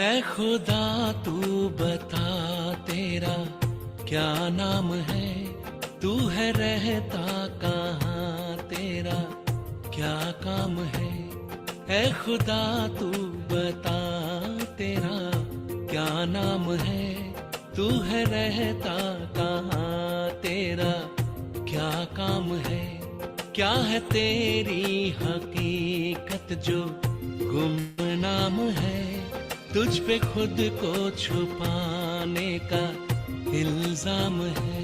ऐ खुदा तू बता तेरा क्या नाम है, तू है रहता कहाँ, तेरा क्या काम है। ऐ खुदा तू बता तेरा क्या नाम है, तू है रहता कहाँ, तेरा क्या काम है। क्या है तेरी हकीकत जो गुमनाम है, तुझ पे खुद को छुपाने का इल्जाम है।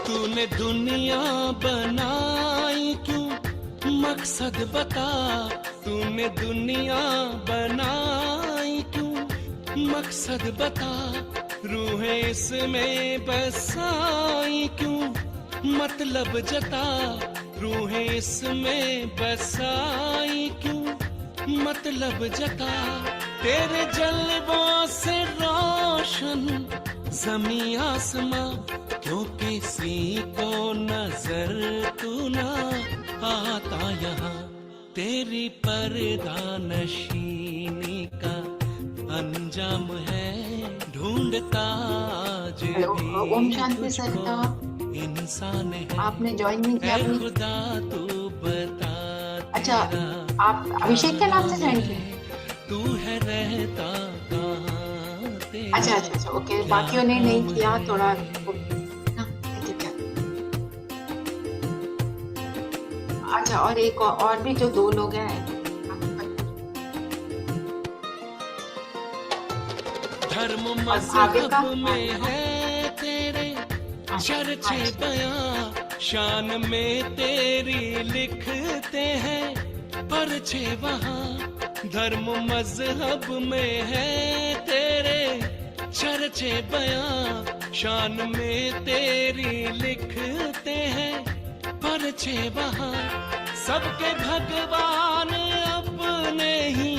तूने दुनिया बनाई क्यों, मकसद बता। तूने दुनिया बनाई क्यों, मकसद बता। रूहें इसमें बसाई क्यों, मतलब जता। रूहें इसमें बसाई क्यों, मतलब जता। तेरे जलवों से रोशन ज़मीं आसमां, क्यों किसी को नजर तू ना आता यहाँ। तेरी पर्दा नशीनी का अंजाम है, ढूंढता आज हेलो। ओम भी शांति तुझको सरिता। इंसान है। आपने ज्वाइन नहीं किया ऐ अभी। खुदा तू बता अच्छा, तेरा आप क्या अभिषेक के नाम से नाम ज्वाइन है, किया। तू है रहता कहाँ, अच्छा तेरा अच्छा अच्छा, ओके। क्या बाकियों ने नहीं काम किया है। थोड़ा ना, ठीक है। अच्छा, और एक और भी जो दो लोग हैं आपके पति धर्म और भाविका। मजहब हाँ में हाँ है तेरे हाँ हाँ चर्चे जी। बयां, शान में तेरी लिखते हैं परचे वहां। धर्म मजहब में है तेरे चर्चे बयां, शान में तेरी लिखते हैं परचे वहां। सबके भगवान अपने ही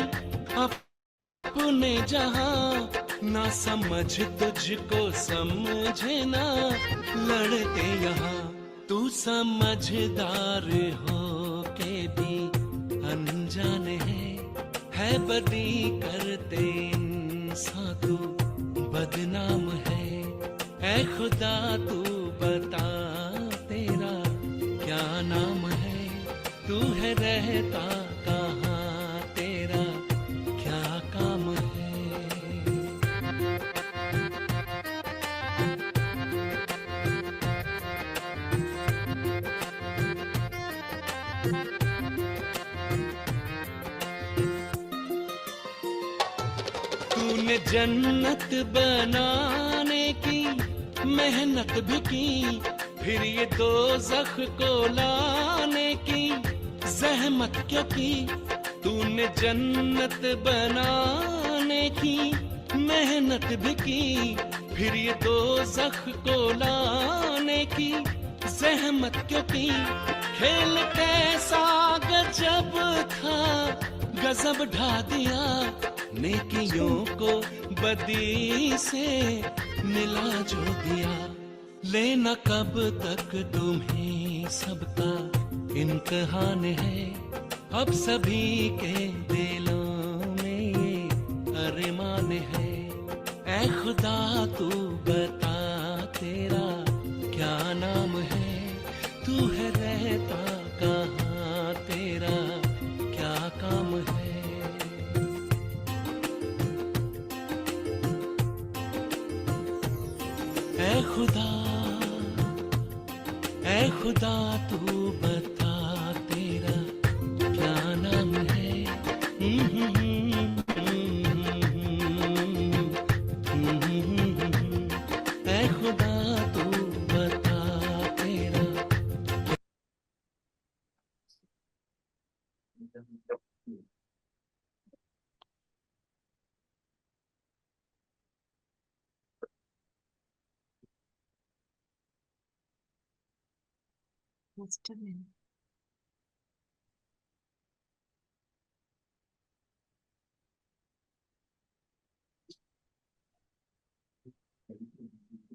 अपने जहां, ना समझ तुझको समझे ना लड़ते यहाँ। तू समझदार हो के भी अनजान है बदी करते इंसान तू बदनाम है। ऐ खुदा तू बता तेरा क्या नाम है, तू है रहता कहाँ, तेरा क्या काम है। तूने जन्नत बनाने की मेहनत भी की, फिर ये दोज़ख को लाने की जहमत क्यों की। तूने जन्नत बनाने की मेहनत भी की, फिर ये दोज़ख को लाने की जहमत क्यों की। खेल कैसा गजब था, गजब ढा दिया, नेकियों को बदी से मिला जो दिया। लेना कब तक तुम्हें सबका इम्तिहान है, अब सभी के दिलों में ये अरमान है। ऐ खुदा तू बता तेरा क्या नाम है, तू है रहता कहाँ, तेरा क्या काम है। ऐ खुदा, ऐ खुदा तू बता तेरा क्या नाम है। ऐ खुदा तू बता तेरा। मास्टर में।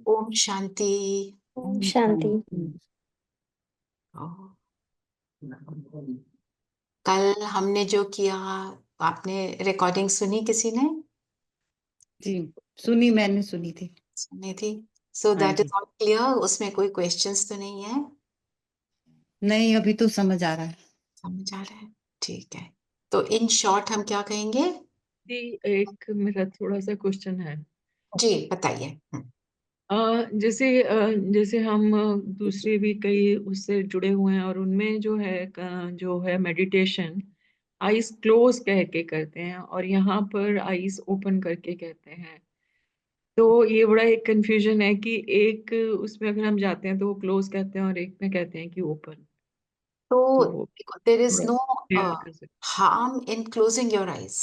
ओम शांति। ओम शांति। ओह, कल हमने जो किया, आपने रिकॉर्डिंग सुनी? किसी ने जी सुनी, मैंने सुनी थी। सुनी थी? सो हाँ दैट जी। इज ऑल क्लियर, उसमें कोई क्वेश्चंस तो नहीं है? नहीं, अभी तो समझ आ रहा है। समझ आ रहा है, ठीक है। तो इन शॉर्ट हम क्या कहेंगे? जी, एक मेरा थोड़ा सा क्वेश्चन है। जी बताइए। जैसे हम दूसरे भी कई उससे जुड़े हुए हैं, और उनमें जो है मेडिटेशन आईज क्लोज कह के करते हैं, और यहाँ पर आईज ओपन करके कहते हैं। तो ये बड़ा एक कंफ्यूजन है कि एक उसमें अगर हम जाते हैं तो वो क्लोज कहते हैं, और एक में कहते हैं कि ओपन। तो तो वो देर इज थोड़ा नो क्लियर कर सकते harm in closing your eyes.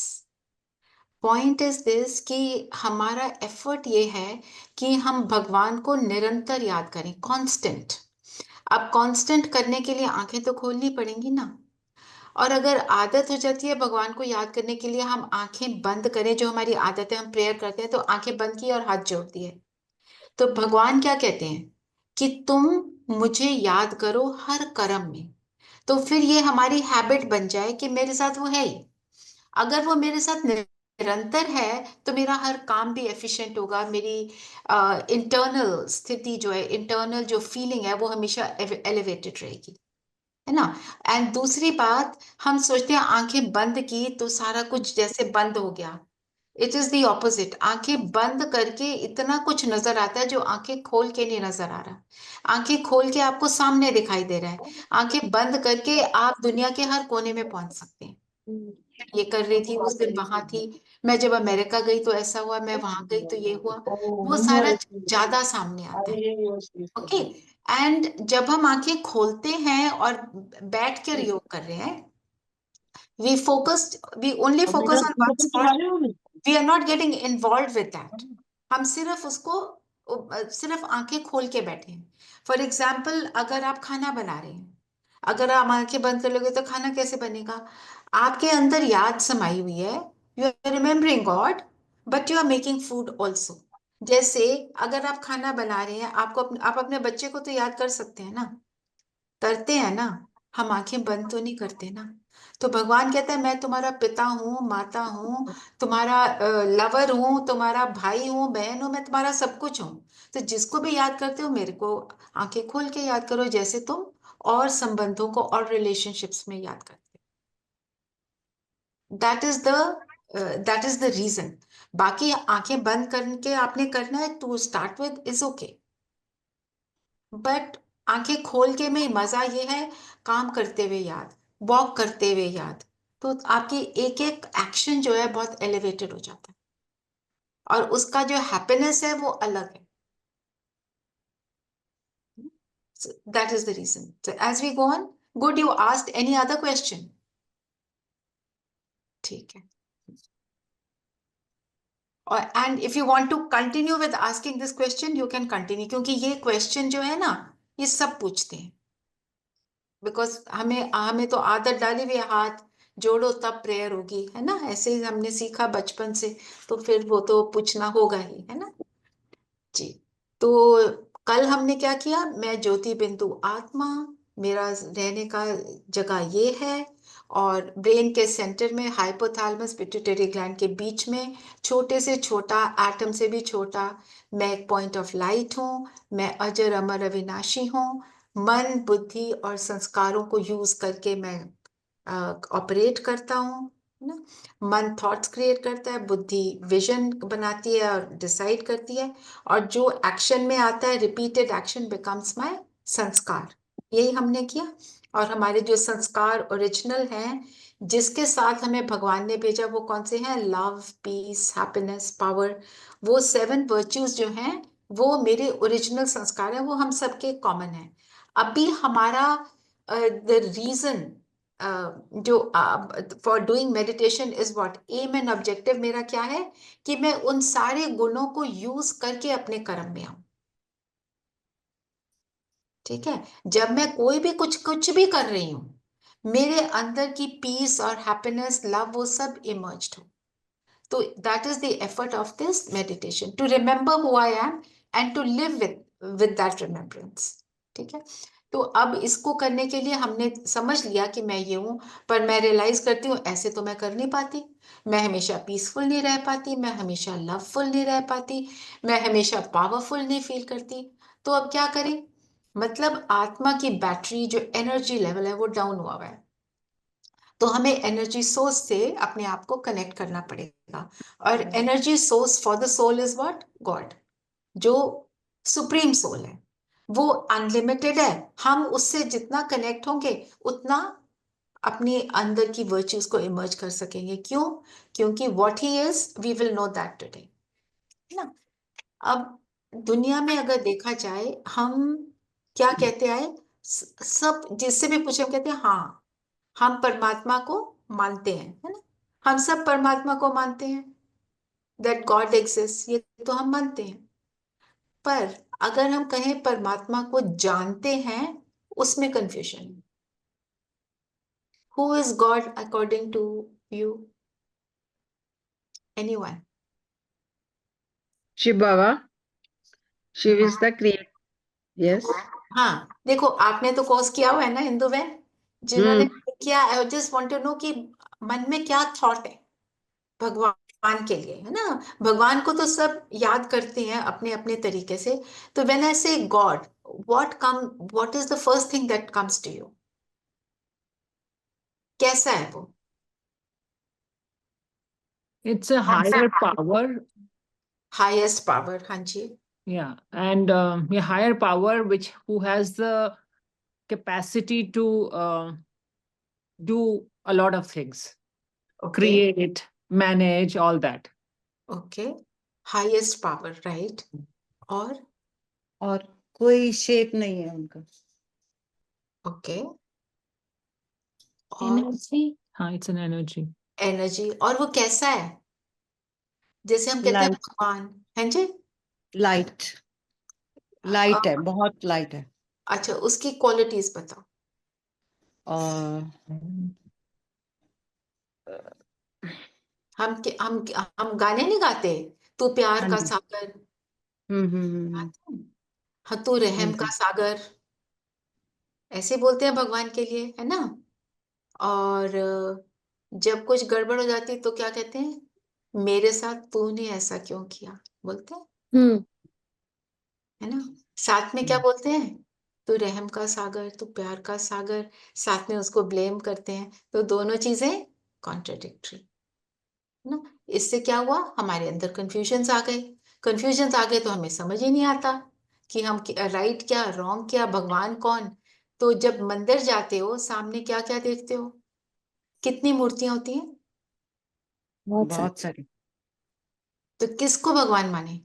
Point is this कि हमारा एफर्ट ये है कि हम भगवान को निरंतर याद करें, कांस्टेंट। अब कांस्टेंट करने के लिए आंखें तो खोलनी पड़ेंगी ना। और अगर आदत हो जाती है भगवान को याद करने के लिए, हम आंखें बंद करें, जो हमारी आदत है, हम प्रेयर करते हैं तो आंखें बंद की और हाथ जोड़ दिए, तो भगवान क्या कहते हैं कि तुम मुझे याद करो हर कर्म में। तो फिर ये हमारी हैबिट बन जाए कि मेरे साथ वो है ही। अगर वो मेरे साथ निरंतर है तो मेरा हर काम भी एफिशिएंट होगा, मेरी इंटरनल स्थिति जो है, इंटरनल जो फीलिंग है, वो हमेशा एलिवेटेड रहेगी, है ना। एंड दूसरी बात, हम सोचते हैं आंखें बंद की तो सारा कुछ जैसे बंद हो गया। It is the opposite. आंखें बंद करके इतना कुछ नजर आता है जो आंखें खोल के नहीं नजर आ रहा। आंखें खोल के आपको सामने दिखाई दे रहा है, आंखें बंद करके आप दुनिया के हर कोने में पहुंच सकते हैं। ये कर रही थी उस दिन, वहां थी। मैं जब अमेरिका गई तो ऐसा हुआ, मैं वहां गई तो ये हुआ। वो सारा ज्यादा सामने आता है। ओके। एंड जब हम आंखें खोलते हैं और बैठ कर योग कर रहे हैं, we only focus on one spot, we are not getting involve with that. हम सिर्फ उसको सिर्फ आंखें खोल के बैठे हैं। फॉर एग्जाम्पल, अगर आप खाना बना रहे हैं, अगर आप आंखें बंद कर लोगे तो खाना कैसे बनेगा? आपके अंदर याद समाई हुई है, you are remembering God, but you are making food also. जैसे अगर आप खाना बना रहे हैं, आप अपने बच्चे को तो याद कर सकते हैं ना, करते हैं ना। हम आंखें बंद तो नहीं करते ना। तो भगवान कहता है मैं तुम्हारा पिता हूँ, माता हूँ, तुम्हारा लवर हूँ, तुम्हारा भाई हूँ, बहन हूँ, मैं तुम्हारा सब कुछ हूँ। तो जिसको भी याद करते हो, मेरे को आंखें खोल के याद करो, जैसे तुम और संबंधों को और रिलेशनशिप्स में याद करते हो। That is the reason. बाकी आंखें बंद करके आपने करना है, to start with is okay, but आंखें खोल के में मजा ये है, काम करते हुए याद, वॉक करते हुए याद, तो आपकी एक एक एक्शन जो है बहुत एलिवेटेड हो जाता है, और उसका जो हैप्पीनेस है वो अलग है। That is the reason. So as we go on, good, you asked any other question? ठीक है। और and if you want to continue with asking this question, you can continue, क्योंकि ये क्वेश्चन जो है ना, ये सब पूछते हैं। बिकॉज हमें हमें तो आदत डाली हुई है, हाथ जोड़ो तब प्रेयर होगी, है ना। ऐसे ही हमने सीखा बचपन से, तो फिर वो तो पूछना होगा ही, है ना जी। तो कल हमने क्या किया? मैं ज्योति बिंदु आत्मा, मेरा रहने का जगह ये है, और ब्रेन के सेंटर में हाइपोथैलेमस पिट्यूटरी ग्लैंड के बीच में, छोटे से छोटा, एटम से भी छोटा, मैं एक पॉइंट ऑफ लाइट हूँ। मैं अजर अमर अविनाशी हूँ। मन, बुद्धि और संस्कारों को यूज करके मैं ऑपरेट करता हूँ, है ना। मन थॉट्स क्रिएट करता है, बुद्धि विजन बनाती है और डिसाइड करती है, और जो एक्शन में आता है, रिपीटेड एक्शन बिकम्स माय संस्कार। यही हमने किया। और हमारे जो संस्कार ओरिजिनल हैं, जिसके साथ हमें भगवान ने भेजा, वो कौन से हैं? Love, peace, happiness, power. वो 7 वर्च्यूज जो हैं, वो मेरे ओरिजिनल संस्कार हैं, वो हम सबके कॉमन है। अभी हमारा द रीजन जो for doing meditation is what, aim and objective मेरा क्या है कि मैं उन सारे गुणों को यूज करके अपने कर्म में आऊं। ठीक है। जब मैं कोई भी कुछ कुछ भी कर रही हूं, मेरे अंदर की पीस और हैप्पीनेस, लव, वो सब इमर्ज्ड हो। तो that is the effort of this meditation, to remember who I am and to live with that remembrance. ठीक है, तो अब इसको करने के लिए हमने समझ लिया कि मैं ये हूं, पर मैं रियलाइज करती हूँ ऐसे तो मैं कर नहीं पाती, मैं हमेशा पीसफुल नहीं रह पाती, मैं हमेशा लवफुल नहीं रह पाती, मैं हमेशा पावरफुल नहीं फील करती। तो अब क्या करें? मतलब आत्मा की बैटरी जो एनर्जी लेवल है वो डाउन हुआ है, तो हमें एनर्जी सोर्स से अपने आप को कनेक्ट करना पड़ेगा। और energy source for the soul is what? God, जो सुप्रीम सोल है, वो अनलिमिटेड है। हम उससे जितना कनेक्ट होंगे उतना अपने अंदर की वर्च्यूज को इमर्ज कर सकेंगे। क्यों? क्योंकि what he is we will know that today, है ना। अब दुनिया में अगर देखा जाए, हम क्या कहते आए, सब जिससे भी पूछे हम कहते हैं हाँ हम परमात्मा को मानते हैं, है ना। हम सब परमात्मा को मानते हैं, दैट गॉड एग्जिस्ट, ये तो हम मानते हैं। पर अगर हम कहें परमात्मा को जानते हैं, उसमें कंफ्यूजन है। Who is God according to you? Anyone? Shiv Baba. Shiv is the creator. Yes. हाँ, देखो आपने तो कोर्स किया हुआ है ना हिंदू में, जिन्होंने किया, I just want to know कि मन में क्या थॉट है भगवान के लिए, है ना। भगवान को तो सब याद करते हैं अपने अपने तरीके से। तो when I say God, what is the first thing that comes to you? कैसा है वो? It's a higher power, highest power, हाँ जी। yeah, and a higher power which who has the capacity to do a lot of things, okay create, manage, all that. Okay, highest power, right. और कोई shape नहीं है उनका। Okay, और Energy. हाँ, it's an energy. Energy, और वो कैसा है? जैसे हम कहते हैं लाइट, भगवान, हैं जी। लाइट, लाइट है, बहुत लाइट है। अच्छा, उसकी क्वालिटीज बताओ। और हम गाने नहीं गाते, तू प्यार हाँ का जी। सागर, हम्म। गाते हैं? हाँ, तू रहम का सागर, ऐसे बोलते हैं भगवान के लिए, है ना। और जब कुछ गड़बड़ हो जाती तो क्या कहते हैं? मेरे साथ तूने ऐसा क्यों किया, बोलते हैं, है ना। साथ में क्या बोलते हैं? तू रहम का सागर, तू प्यार का सागर, साथ में उसको ब्लेम करते हैं। तो दोनों चीजें कॉन्ट्राडिक्टरी, है ना। इससे क्या हुआ? हमारे अंदर कंफ्यूजन्स आ गए। कंफ्यूजन्स आ गए तो हमें समझ ही नहीं आता कि हम राइट क्या, रॉन्ग क्या, भगवान कौन। तो जब मंदिर जाते हो, सामने क्या क्या देखते हो? कितनी मूर्तियां होती हैं? बहुत सारी। तो किसको भगवान माने?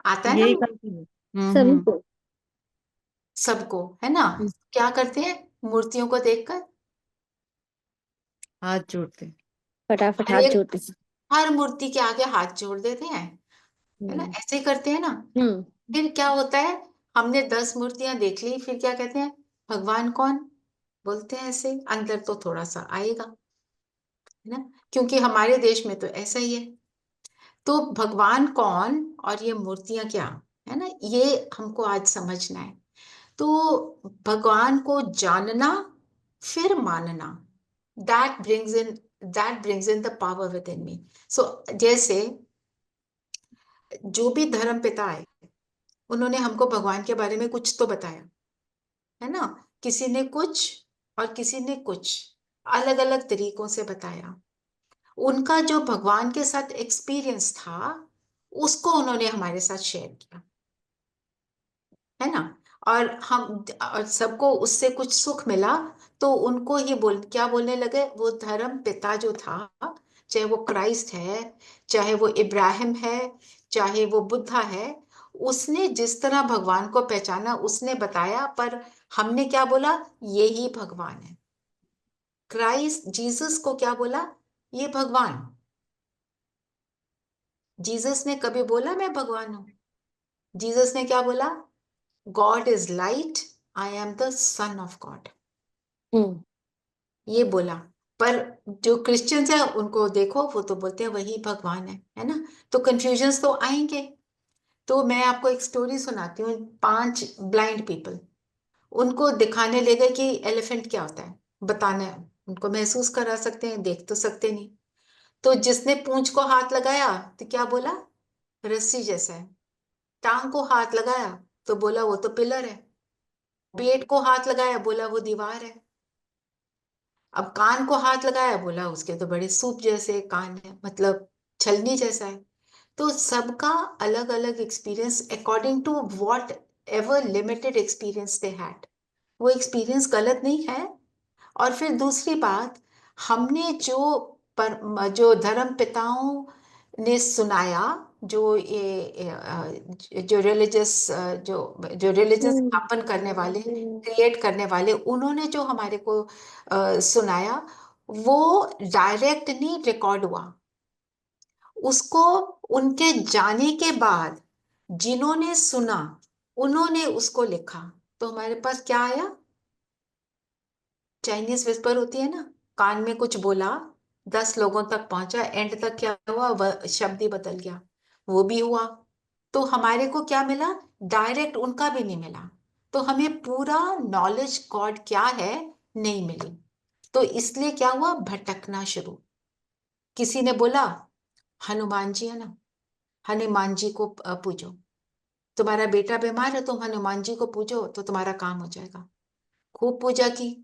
आता है यही ना, करती है। सबको, है ना। क्या करते हैं मूर्तियों को देखकर? हाथ जोड़ते। फटाफट हर हाथ एक, जोड़ते हैं। हर मूर्ति के आगे हाथ जोड़ देते हैं, है ना। ऐसे ही करते हैं ना। हम्म फिर क्या होता है? हमने 10 मूर्तियां देख ली, फिर क्या कहते हैं? भगवान कौन, बोलते हैं ऐसे। अंदर तो थोड़ा सा आएगा, है ना, क्योंकि हमारे देश में तो ऐसा ही है। तो भगवान कौन और ये मूर्तियां क्या, है ना, ये हमको आज समझना है। तो भगवान को जानना, फिर मानना, that brings in the power within me. So जैसे जो भी धर्म पिता है, उन्होंने हमको भगवान के बारे में कुछ तो बताया, है ना। किसी ने कुछ और किसी ने कुछ, अलग अलग तरीकों से बताया। उनका जो भगवान के साथ एक्सपीरियंस था, उसको उन्होंने हमारे साथ शेयर किया, है ना। और सबको उससे कुछ सुख मिला, तो उनको ही क्या बोलने लगे? वो धर्म पिता जो था, चाहे वो क्राइस्ट है, चाहे वो इब्राहिम है, चाहे वो बुद्धा है, उसने जिस तरह भगवान को पहचाना उसने बताया, पर हमने क्या बोला? ये ही भगवान है। क्राइस्ट जीसस को क्या बोला? ये भगवान। जीसस ने कभी बोला मैं भगवान हूं? जीसस ने क्या बोला? God is light, I am the son of God, hmm ये बोला। पर जो क्रिश्चियंस है उनको देखो, वो तो बोलते हैं वही भगवान है ना। तो कंफ्यूजन्स तो आएंगे। तो मैं आपको एक स्टोरी सुनाती हूँ। 5 ब्लाइंड पीपल, उनको दिखाने ले गए कि एलिफेंट क्या होता है, बताना है उनको, महसूस करा सकते हैं, देख तो सकते नहीं। तो जिसने पूंछ को हाथ लगाया तो क्या बोला, रस्सी जैसा है। टांग को हाथ लगाया तो बोला वो तो पिलर है। पेट को हाथ लगाया, बोला वो दीवार है। अब कान को हाथ लगाया, बोला उसके तो बड़े सूप जैसे कान है, मतलब छलनी जैसा है। तो सबका अलग अलग experience according to whatever limited experience they had. वो एक्सपीरियंस गलत नहीं है। और फिर दूसरी बात, हमने जो धर्म पिताओं ने सुनाया, जो रिलीजियस जो रिलीजन स्थापन करने वाले, क्रिएट करने वाले, उन्होंने जो हमारे को सुनाया, वो डायरेक्ट नहीं रिकॉर्ड हुआ। उसको उनके जाने के बाद जिन्होंने सुना, उन्होंने उसको लिखा। तो हमारे पास क्या आया, चाइनीज विस्पर होती है ना, कान में कुछ बोला, 10 लोगों तक पहुंचा, एंड तक क्या हुआ, वह शब्द ही बदल गया। वो भी हुआ। तो हमारे को क्या मिला, डायरेक्ट उनका भी नहीं मिला। तो हमें पूरा नॉलेज गॉड क्या है नहीं मिली। तो इसलिए क्या हुआ, भटकना शुरू। किसी ने बोला हनुमान जी है ना, हनुमान जी को पूजो। तुम्हारा बेटा बीमार है, तुम हनुमान जी को पूजो तो तुम्हारा काम हो जाएगा। खूब पूजा की।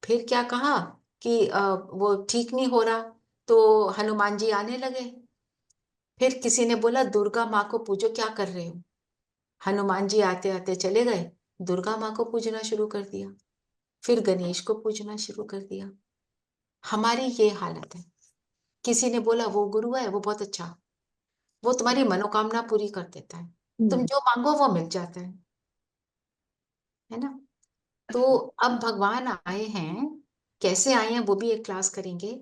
फिर क्या कहा कि वो ठीक नहीं हो रहा, तो हनुमान जी आने लगे। फिर किसी ने बोला दुर्गा माँ को पूजो, क्या कर रहे हो। हनुमान जी आते आते चले गए, दुर्गा माँ को पूजना शुरू कर दिया। फिर गणेश को पूजना शुरू कर दिया। हमारी ये हालत है। किसी ने बोला वो गुरु है, वो बहुत अच्छा, वो तुम्हारी मनोकामना पूरी कर देता है, तुम जो मांगो वो मिल जाता है ना। तो अब भगवान आए हैं, कैसे आए हैं वो भी एक क्लास करेंगे।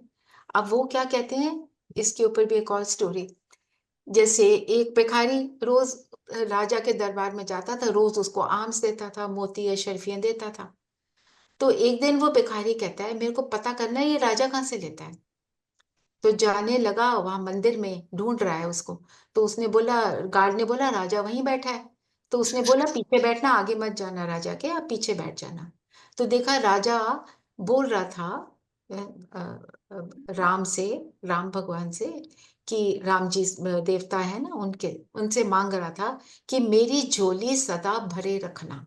अब वो क्या कहते हैं, इसके ऊपर भी एक और स्टोरी। जैसे एक भिखारी रोज राजा के दरबार में जाता था, रोज उसको आम्स देता था, मोती या शर्फियां देता था। तो एक दिन वो भिखारी कहता है मेरे को पता करना है ये राजा कहाँ से लेता है। तो जाने लगा, वहां मंदिर में ढूंढ रहा है उसको। तो उसने बोला, गार्ड ने बोला राजा वहीं बैठा है। तो उसने बोला पीछे बैठना, आगे मत जाना राजा के, आप पीछे बैठ जाना। तो देखा राजा बोल रहा था राम से, राम भगवान से, कि राम जी देवता है ना, उनके उनसे मांग रहा था कि मेरी झोली सदा भरे रखना।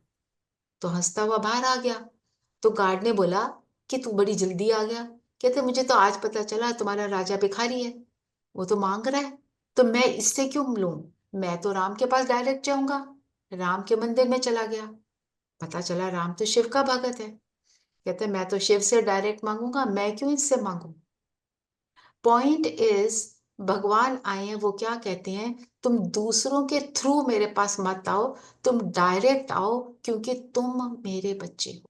तो हंसता हुआ बाहर आ गया। तो गार्ड ने बोला कि तू बड़ी जल्दी आ गया। कहते मुझे तो आज पता चला तुम्हारा राजा भिखारी है, वो तो मांग रहा है, तो मैं इससे क्यों लूं, मैं तो राम के पास डायरेक्ट जाऊंगा। राम के मंदिर में चला गया, पता चला राम तो शिव का भगत है। कहते मैं तो शिव से डायरेक्ट मांगूंगा, मैं क्यों इससे मांगू। पॉइंट इज, भगवान आए हैं, वो क्या कहते हैं, तुम दूसरों के थ्रू मेरे पास मत आओ, तुम डायरेक्ट आओ, क्योंकि तुम मेरे बच्चे हो।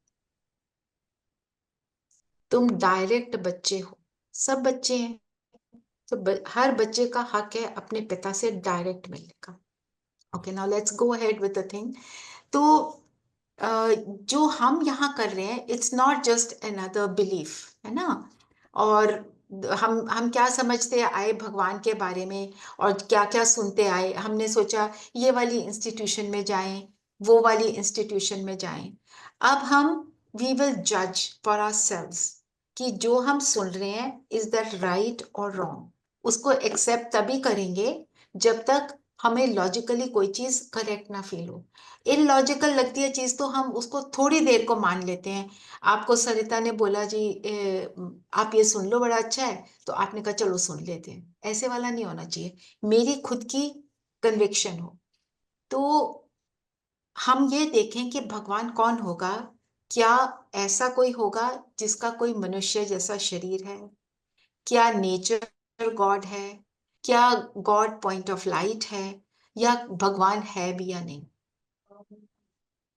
तुम डायरेक्ट बच्चे हो, सब बच्चे हैं। तो हर बच्चे का हक है अपने पिता से डायरेक्ट मिलने का। Okay, now let's go ahead with the thing. तो जो हम यहाँ कर रहे हैं, it's not just another belief, है ना। और हम क्या समझते आए भगवान के बारे में, और क्या क्या सुनते आए, हमने सोचा ये वाली इंस्टीट्यूशन में जाएं, वो वाली इंस्टीट्यूशन में जाएं। अब हम वी विल जज फॉर आवरसेल्व्स कि जो हम सुन रहे हैं इज दैट राइट और रॉन्ग। उसको एक्सेप्ट तभी करेंगे जब तक हमें लॉजिकली कोई चीज करेक्ट ना फील हो। इलॉजिकल लगती है चीज तो हम उसको थोड़ी देर को मान लेते हैं। आपको सरिता ने बोला जी आप ये सुन लो बड़ा अच्छा है, तो आपने कहा चलो सुन लेते हैं। ऐसे वाला नहीं होना चाहिए, मेरी खुद की कन्विक्शन हो। तो हम ये देखें कि भगवान कौन होगा। क्या ऐसा कोई होगा जिसका कोई मनुष्य जैसा शरीर है, क्या नेचर गॉड है, क्या गॉड पॉइंट ऑफ लाइट है, या भगवान है भी या नहीं,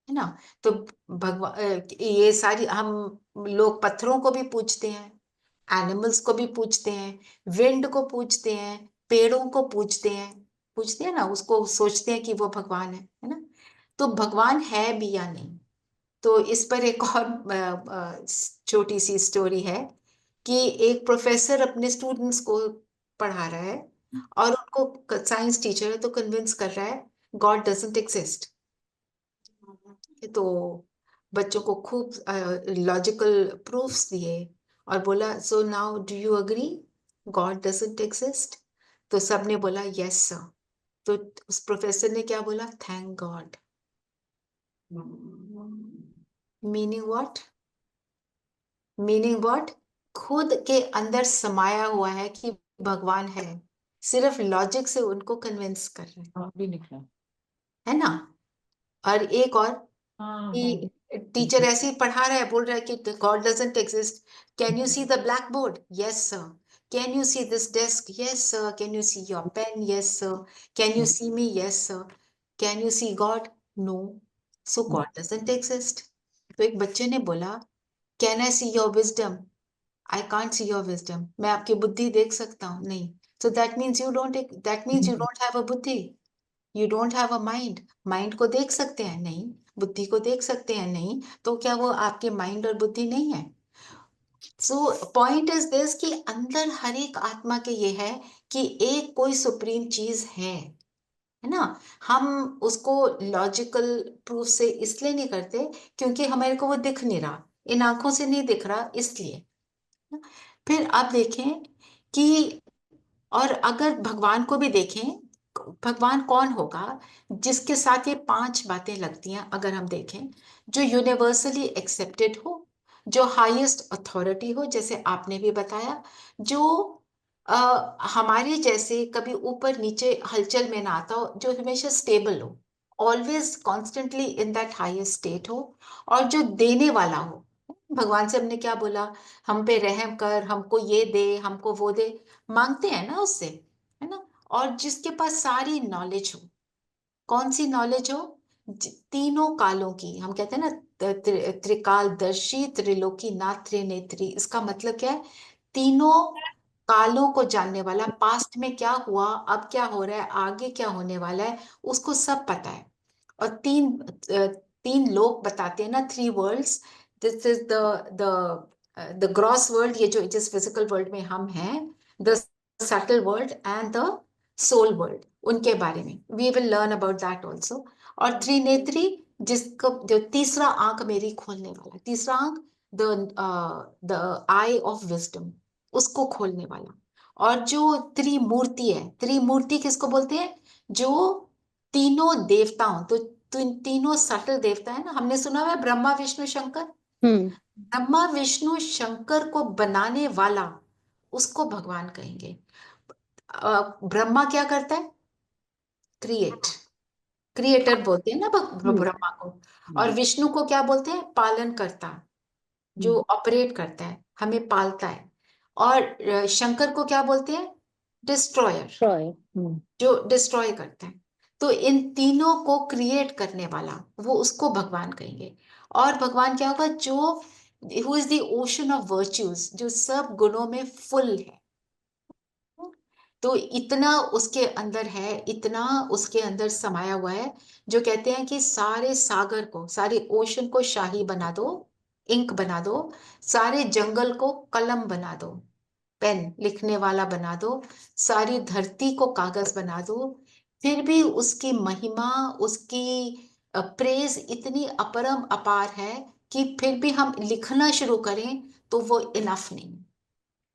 है ना। तो भगवान, ये सारी हम लोग पत्थरों को भी पूछते हैं, एनिमल्स को भी पूछते हैं, विंड को पूछते हैं, पेड़ों को पूछते हैं ना, उसको सोचते हैं कि वो भगवान है ना। तो भगवान है भी या नहीं। तो इस पर एक और छोटी सी स्टोरी है कि एक प्रोफेसर अपने स्टूडेंट्स को पढ़ा रहा है और उनको, साइंस टीचर है, तो कन्विंस कर रहा है गॉड डजंट एग्जिस्ट। तो बच्चों को खूब लॉजिकल प्रूफ्स दिए और बोला, so now do you agree God doesn't exist? तो सबने बोला यस सर। तो उस प्रोफेसर ने क्या बोला? Thank God. Meaning what? Meaning what? खुद के अंदर समाया हुआ है कि भगवान है, सिर्फ लॉजिक से उनको कन्विंस कर रहे हैं, हाँ, भी निकला। है ना? और एक और हाँ, कि टीचर ऐसे ही पढ़ा रहा है, बोल रहा है कि God doesn't exist. Can you see the black board? Yes sir. Can you see this desk? Yes sir. Can you see your pen? Yes sir. Can you see me? Yes sir. Can you see God? No. So God doesn't exist. तो एक बच्चे ने बोला, can I see your wisdom? I can't see your wisdom. मैं आपकी बुद्धि देख सकता हूँ? नहीं। So that means you don't have a बुद्धि। You don't have a mind. Mind को देख सकते हैं? नहीं। बुद्धि को देख सकते हैं? नहीं। तो क्या वो आपके माइंड और बुद्धि नहीं है? सो पॉइंट इज दिस कि अंदर हर एक आत्मा के ये है कि एक कोई सुप्रीम चीज है ना? हम उसको लॉजिकल प्रूफ से इसलिए नहीं करते क्योंकि हमारे को वो दिख नहीं रहा, इन आंखों से नहीं दिख रहा, इसलिए। फिर आप देखें कि, और अगर भगवान को भी देखें, भगवान कौन होगा जिसके साथ ये 5 बातें लगती हैं? अगर हम देखें, जो यूनिवर्सली एक्सेप्टेड हो, जो हाईएस्ट अथॉरिटी हो, जैसे आपने भी बताया, जो हमारे जैसे कभी ऊपर नीचे हलचल में ना आता हो, जो हमेशा स्टेबल हो, always constantly in that highest state हो, और जो देने वाला हो। भगवान से हमने क्या बोला? हम पे रहम कर, हमको ये दे, हमको वो दे, मांगते हैं ना उससे, है ना? और जिसके पास सारी नॉलेज हो, कौन सी नॉलेज हो? तीनों कालों की, हम कहते हैं ना, त्रिकालदर्शी, त्रिलोकी नाथ, त्रिनेत्री। इसका मतलब क्या है? तीनों कालों को जानने वाला, पास्ट में क्या हुआ, अब क्या हो रहा है, आगे क्या होने वाला है, उसको सब पता है। और तीन लोग बताते हैं ना, 3 worlds. This is the gross world, ये जो जिस फिजिकल वर्ल्ड में हम हैं, the subtle world and the soul world, उनके बारे में we will learn about that also. और त्रिनेत्री, जिसको, जो तीसरा आंख मेरी खोलने वाला, तीसरा आंख, द आई ऑफ विजडम, उसको खोलने वाला। और जो त्रिमूर्ति है, त्रिमूर्ति किसको बोलते हैं? जो तीनों देवताओं, तो तीनों सटल देवता है ना, हमने सुना हुआ है ब्रह्मा विष्णु शंकर। ब्रह्मा विष्णु शंकर को बनाने वाला, उसको भगवान कहेंगे। ब्रह्मा क्या करता है? क्रिएटर बोलते हैं ना ब्रह्मा को। और विष्णु को क्या बोलते हैं? पालन करता, जो ऑपरेट करता है, हमें पालता है। और शंकर को क्या बोलते हैं? डिस्ट्रॉयर, जो डिस्ट्रॉय करता है। तो इन तीनों को क्रिएट करने वाला, वो, उसको भगवान कहेंगे। और भगवान क्या होगा? जो who is the ocean of virtues, जो सब गुणों में फुल है। तो इतना उसके अंदर है, इतना उसके अंदर समाया हुआ है, जो कहते हैं कि सारे सागर को, सारे ओशन को शाही बना दो, इंक बना दो, सारे जंगल को कलम बना दो, पेन लिखने वाला बना दो, सारी धरती को कागज बना दो, फिर भी उसकी महिमा, उसकी प्रेज इतनी अपरम अपार है कि फिर भी हम लिखना शुरू करें तो वो इनफ नहीं।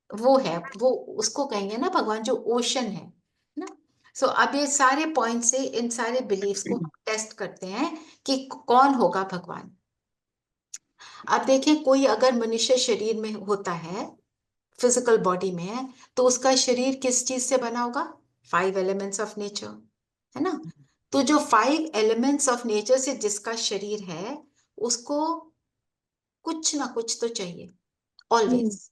वो है, वो उसको कहेंगे ना भगवान, जो ओशन है ना। सो अब ये सारे पॉइंट से, इन सारे बिलीफ्स को हम टेस्ट करते हैं कि कौन होगा भगवान। अब देखें, कोई अगर मनुष्य शरीर में होता है, फिजिकल बॉडी में है, तो उसका शरीर किस चीज से बना होगा? 5 एलिमेंट्स ऑफ नेचर, है ना? तो जो 5 एलिमेंट्स ऑफ नेचर से जिसका शरीर है, उसको कुछ ना कुछ तो चाहिए ऑलवेज।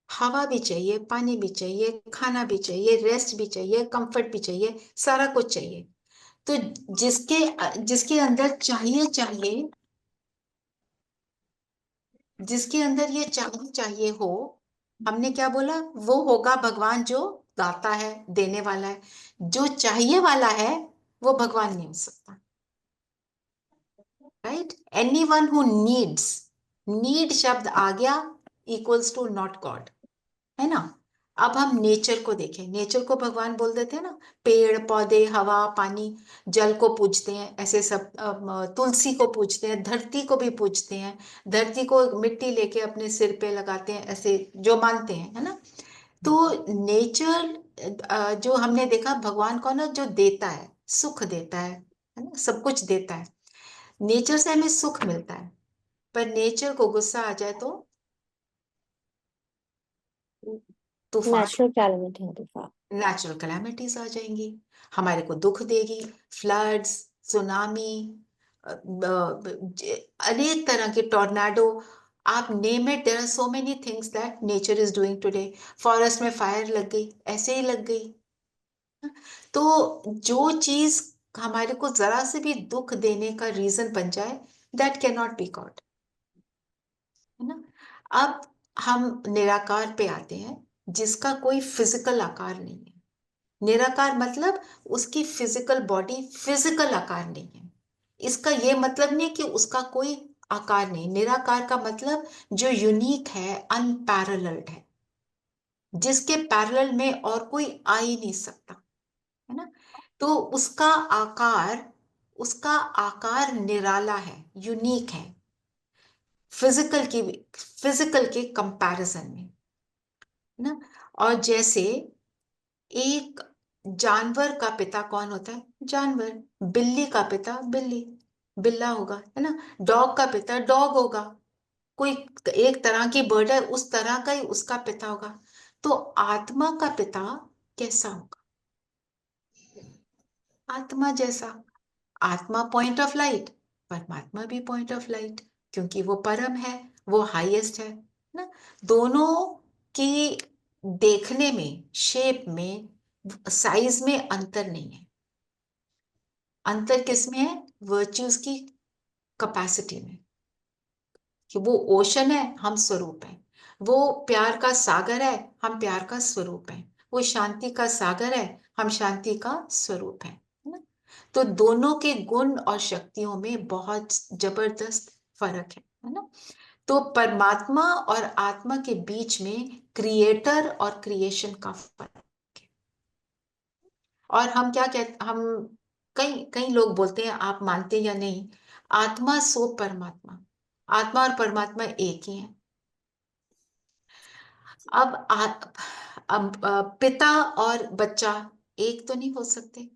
हवा भी चाहिए, पानी भी चाहिए, खाना भी चाहिए, रेस्ट भी चाहिए, कंफर्ट भी चाहिए, सारा कुछ चाहिए। तो जिसके जिसके अंदर चाहिए, जिसके अंदर ये चाहिए हो, हमने क्या बोला? वो होगा भगवान, जो दाता है, देने वाला है। जो चाहिए वाला है, वो भगवान नहीं हो सकता। Right? Anyone who needs, need शब्द आ गया, इक्वल्स टू नॉट गॉड, है ना। अब हम नेचर को देखें, नेचर को भगवान बोल देते हैं ना, पेड़ पौधे हवा पानी जल को पूजते हैं, ऐसे सब तुलसी को पूजते हैं, धरती को भी पूजते हैं, धरती को मिट्टी लेके अपने सिर पे लगाते हैं, ऐसे जो मानते हैं, है ना। तो नेचर जो हमने देखा, भगवान को ना जो देता है, सुख देता है ना, सब कुछ देता है। नेचर से हमें सुख मिलता है, पर नेचर को गुस्सा आ जाए तो तूफान, नेचुरल कैलेमिटी है तूफान। नेचुरल कैलामिटीज आ जाएंगी, हमारे को दुख देगी, फ्लड्स, सुनामी, अनेक तरह के टॉर्नेडो, आप name it, there are so many things that nature is doing today. Forest में फायर लग गई, ऐसे ही लग गई। तो जो चीज हमारे को जरा से भी दुख देने का रीजन बन जाए, that can not be God, है ना। अब हम निराकार पे आते हैं, जिसका कोई फिजिकल आकार नहीं है। निराकार मतलब उसकी फिजिकल बॉडी फिजिकल आकार नहीं है। इसका ये मतलब नहीं कि उसका कोई आकार नहीं। निराकार का मतलब जो यूनिक है, अनपैरेलल्ड है, जिसके पैरेलल में और कोई आ ही नहीं सकता, है ना। तो उसका आकार निराला है, यूनिक है, फिजिकल के कंपैरिजन में, है ना। और जैसे एक जानवर का पिता कौन होता है? जानवर। बिल्ली का पिता बिल्ली, बिल्ला होगा, है ना। डॉग का पिता डॉग होगा। कोई एक तरह की बर्ड है, उस तरह का ही उसका पिता होगा। तो आत्मा का पिता कैसा होगा? आत्मा जैसा। आत्मा पॉइंट ऑफ लाइट, परमात्मा भी पॉइंट ऑफ लाइट, क्योंकि वो परम है, वो हाईएस्ट है ना। दोनों की देखने में, शेप में, साइज में अंतर नहीं है। अंतर किसमें है? वर्च्यूज की कैपेसिटी में, कि वो ओशन है, हम स्वरूप हैं। वो प्यार का सागर है, हम प्यार का स्वरूप हैं। वो शांति का सागर है, हम शांति का स्वरूप हैं, है ना। तो दोनों के गुण और शक्तियों में बहुत जबरदस्त फर्क है ना। तो परमात्मा और आत्मा के बीच में क्रिएटर और क्रिएशन का फर्क है। और हम क्या कहते, हम कई कई लोग बोलते हैं, आप मानते या नहीं, आत्मा सो परमात्मा, आत्मा और परमात्मा एक ही है। अब पिता और बच्चा एक तो नहीं हो सकते।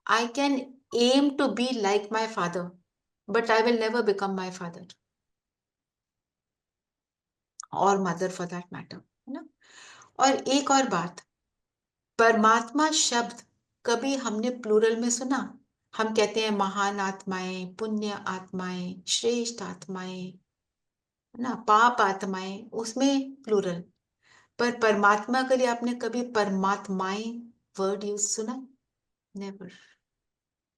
I can aim to be like my father, but I will never become my father और मदर फॉर दैट मैटर, है ना। और एक और बात, परमात्मा शब्द कभी हमने प्लूरल में सुना? हम कहते हैं महान आत्माएं, पुण्य आत्माएं, श्रेष्ठ आत्माएं, है ना, पाप आत्माएं, उसमें प्लूरल। पर परमात्मा के लिए आपने कभी परमात्माएं वर्ड यूज सुना? नेवर।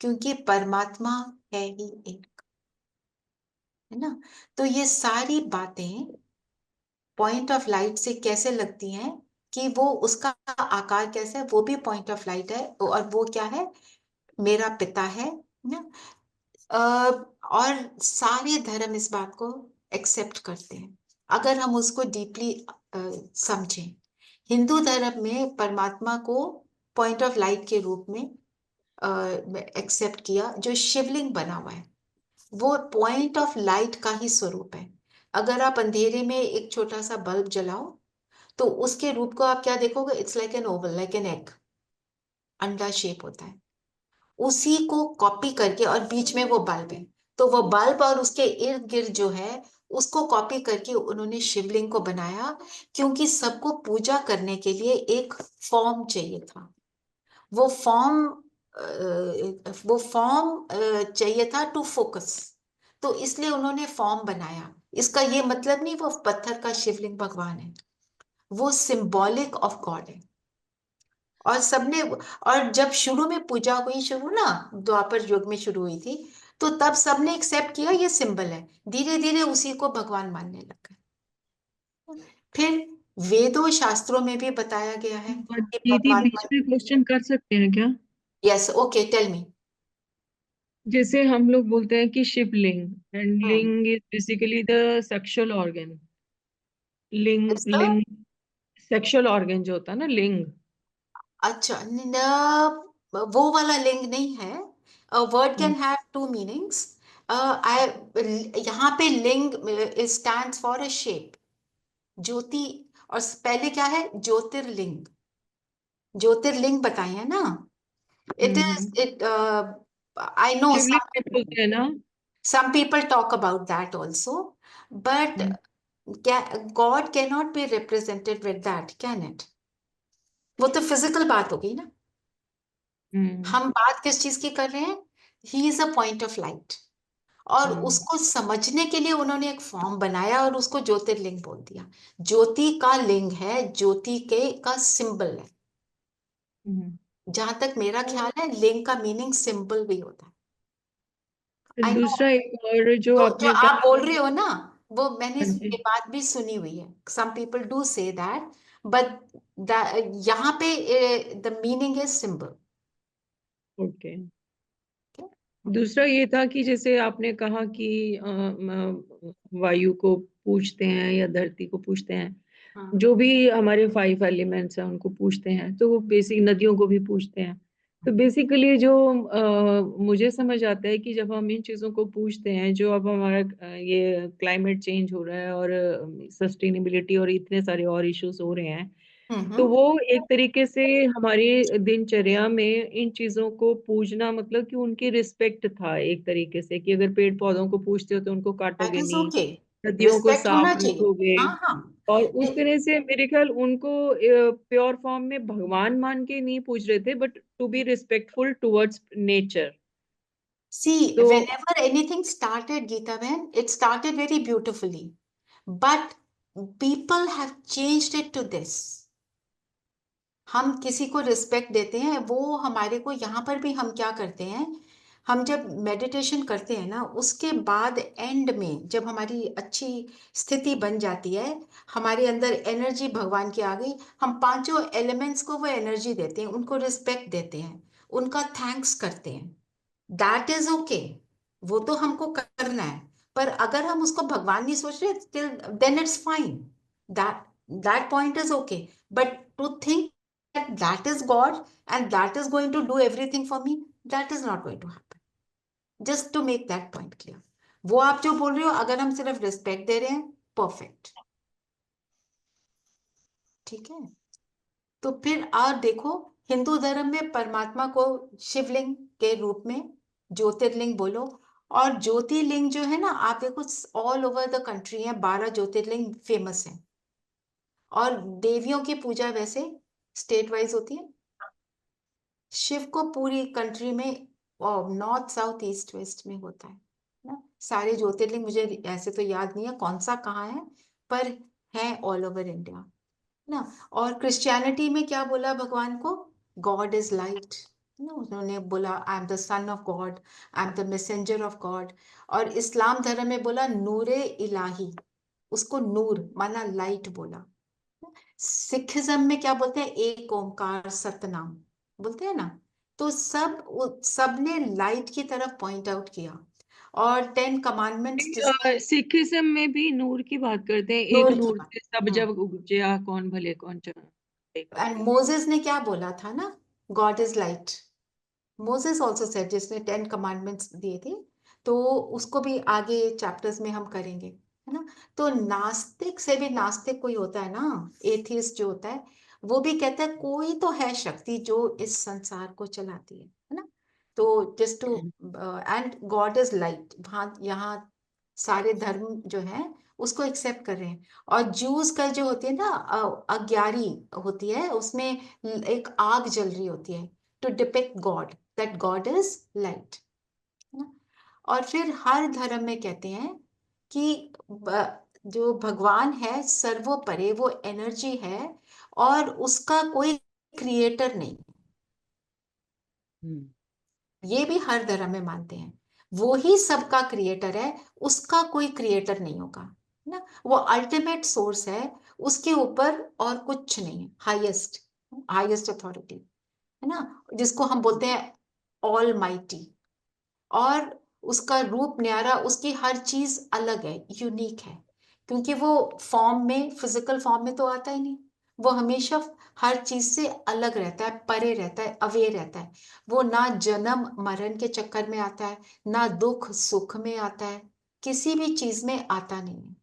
क्योंकि परमात्मा है ही एक, है ना। तो ये सारी बातें पॉइंट ऑफ लाइट से कैसे लगती हैं, कि वो उसका आकार कैसा है, वो भी पॉइंट ऑफ लाइट है, और वो क्या है? मेरा पिता है ना। और सारे धर्म इस बात को एक्सेप्ट करते हैं, अगर हम उसको डीपली समझें। हिंदू धर्म में परमात्मा को पॉइंट ऑफ लाइट के रूप में एक्सेप्ट किया। जो शिवलिंग बना हुआ है, वो पॉइंट ऑफ लाइट का ही स्वरूप है। अगर आप अंधेरे में एक छोटा सा बल्ब जलाओ, तो उसके रूप को आप क्या देखोगे? It's like an Oval, like an egg, अंडा शेप होता है। उसी को कॉपी करके, और बीच में वो बल्ब है, तो वो बल्ब और उसके इर्द गिर्द जो है, उसको कॉपी करके उन्होंने शिवलिंग को बनाया, क्योंकि सबको पूजा करने के लिए एक फॉर्म चाहिए था। वो फॉर्म चाहिए था टू फोकस, तो इसलिए उन्होंने फॉर्म बनाया। इसका ये मतलब नहीं वो पत्थर का शिवलिंग भगवान है, वो सिंबॉलिक ऑफ गॉड है। और सबने, और जब शुरू में पूजा हुई, शुरू ना द्वापर युग में शुरू हुई थी, तो तब सबने एक्सेप्ट किया ये सिंबल है। धीरे धीरे उसी को भगवान मानने लग गए। फिर वेदों शास्त्रों में भी बताया गया है और कि दीदी बीच परमात्मा। में क्वेश्चन कर सकते हैं क्या? Yes, okay, tell me. जैसे हम लोग बोलते हैं कि Shivling, and ling is basically the sexual organ, ling It's the- लिंग सेक्सुअल ऑर्गन जो होता है ना, लिंग। अच्छा वो वाला लिंग नहीं है. Word can have two meanings. यहाँ पे लिंग स्टैंड्स फॉर अ शेप. ज्योति. और पहले क्या है? ज्योतिर्लिंग. ज्योतिर्लिंग बताए हैं ना. It is it. I know शिवलिंग भी बोलते हैं ना। some people talk about that also, but God cannot be represented with that, can it? वो तो फिजिकल बात हो गई ना. हम बात किस चीज की कर रहे हैं? He is a point of light. और उसको समझने के लिए उन्होंने एक फॉर्म बनाया और उसको ज्योतिर्लिंग बोल दिया. ज्योति का लिंग है, ज्योति के का सिंबल है. जहां तक मेरा ख्याल है, लिंग का मीनिंग सिंबल भी होता है. फिर आई नो. दूसरा एक और जो जो आपने आप कहा। बोल रहे हो ना, वो मैंने हाँ जी। ये बात भी सुनी हुई है. Some people do say that, but यहाँ पे the meaning is symbol. Okay. दूसरा ये था कि जैसे आपने कहा कि वायु को पूछते हैं या धरती को पूछते हैं, जो भी हमारे 5 एलिमेंट्स हैं उनको पूछते हैं, तो वो बेसिक नदियों को भी पूछते हैं। तो बेसिकली जो मुझे समझ आता है कि जब हम इन चीज़ों को पूछते हैं, जो अब हमारा ये क्लाइमेट चेंज हो रहा है और सस्टेनेबिलिटी और इतने सारे और इश्यूज हो रहे हैं, तो वो एक तरीके से हमारी दिनचर्या में इन चीजों को पूजना मतलब कि उनकी रिस्पेक्ट था एक तरीके से, कि अगर पेड़ पौधों को पूछते हो तो उनको दैट काटोगे इज नहीं, ओके. नदियों को रिस्पेक्ट साफ होना चाहिए. रखोगे। हाँ हाँ. और उस तरह से मेरे ख्याल उनको प्योर फॉर्म में भगवान मान के नहीं पूछ रहे थे, but to be respectful towards nature. See, तो whenever anything started, Geeta Ben, it started very beautifully. But people have changed it to this. हम किसी को रिस्पेक्ट देते हैं, वो हमारे को यहाँ पर भी हम क्या करते हैं, हम जब मेडिटेशन करते हैं ना, उसके बाद एंड में जब हमारी अच्छी स्थिति बन जाती है, हमारे अंदर एनर्जी भगवान की आ गई, हम पांचों एलिमेंट्स को वो एनर्जी देते हैं, उनको रिस्पेक्ट देते हैं, उनका थैंक्स करते हैं. That is okay. वो तो हमको करना है. पर अगर हम उसको भगवान नहीं सोच रहे, then it's fine. That that point is okay. But to think that is God and that is going to do everything for me, that is not going to happen. Just to make that point clear. वो आप जो बोल रहे हो, अगर हम सिर्फ respect दे रहे हैं, परफेक्ट. ठीक है. तो फिर आप देखो, हिंदू धर्म में परमात्मा को शिवलिंग के रूप में ज्योतिर्लिंग बोलो. और ज्योतिर्लिंग जो है ना, आप देखो ऑल ओवर द कंट्री है, 12 ज्योतिर्लिंग फेमस है. और देवियों की पूजा वैसे स्टेट वाइज होती है. शिव को पूरी कंट्री में नॉर्थ साउथ ईस्ट वेस्ट में होता है ना. सारे ज्योतिर्लिंग मुझे ऐसे तो याद नहीं है कौन सा कहाँ है, पर है ऑल ओवर इंडिया ना. और क्रिश्चियनिटी में क्या बोला भगवान को? गॉड इज लाइट ना. उन्होंने बोला आई am the son of God, I am the messenger of God. और इस्लाम धर्म में बोला नूरे इलाही, उसको नूर माना लाइट बोला. सिखिज्म में क्या बोलते हैं? एक ओंकार सतनाम बोलते हैं ना. तो सब ने लाइट की तरफ पॉइंट आउट किया. और 10 कमांडमेंट्स जिसमें सिखिज्म में भी नूर की बात करते हैं, एक नूर की नूर बात. से सब जब उपजया, कौन भले कौन चढ़ा. एंड मोजेस ने क्या बोला था ना, God is light. Moses also said, जिसने 10 कमांडमेंट्स दिए थे. तो उसको भी आगे चैप्टर्स में हम करेंगे, है ना. तो नास्तिक से भी नास्तिक कोई होता है ना, एथियस्ट जो होता है, वो भी कहता है कोई तो है शक्ति जो इस संसार को चलाती है ना. तो just to and God is light. वहां यहाँ सारे धर्म जो है उसको एक्सेप्ट कर रहे हैं. और जूस का जो होती है ना, अग्यारी होती है, उसमें एक आग जल रही होती है to depict God, that God is light. और फिर हर धर्म में कहते हैं कि जो भगवान है सर्वोपरि, वो एनर्जी है और उसका कोई क्रिएटर नहीं. ये भी हर धर्म में मानते हैं. वो ही सबका क्रिएटर है, उसका कोई क्रिएटर नहीं होगा ना. वो अल्टीमेट सोर्स है, उसके ऊपर और कुछ नहीं है. हाईएस्ट हाईएस्ट अथॉरिटी है ना, जिसको हम बोलते हैं ऑल माइटी. और उसका रूप न्यारा, उसकी हर चीज अलग है, यूनिक है. क्योंकि वो फॉर्म में, फिजिकल फॉर्म में तो आता ही नहीं। वो हमेशा हर चीज से अलग रहता है, परे रहता है, अवे रहता है। वो ना जन्म मरण के चक्कर में आता है, ना दुख सुख में आता है, किसी भी चीज में आता नहीं है।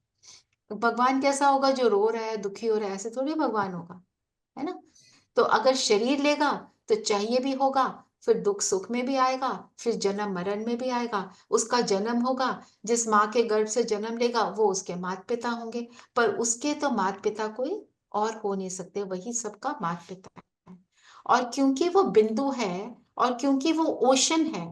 तो भगवान कैसा होगा? जो रो रहा है, दुखी हो रहा है, ऐसे थोड़ी भगवान होगा, है ना? तो अगर शरीर लेगा तो चाहिए भी होगा, फिर दुख सुख में भी आएगा, फिर जन्म मरण में भी आएगा। उसका जन्म होगा, जिस माँ के गर्भ से जन्म लेगा वो उसके माता पिता होंगे, पर उसके तो माता पिता कोई और हो नहीं सकते, वही सबका माता पिता है। और क्योंकि वो बिंदु है, और क्योंकि वो ओशन है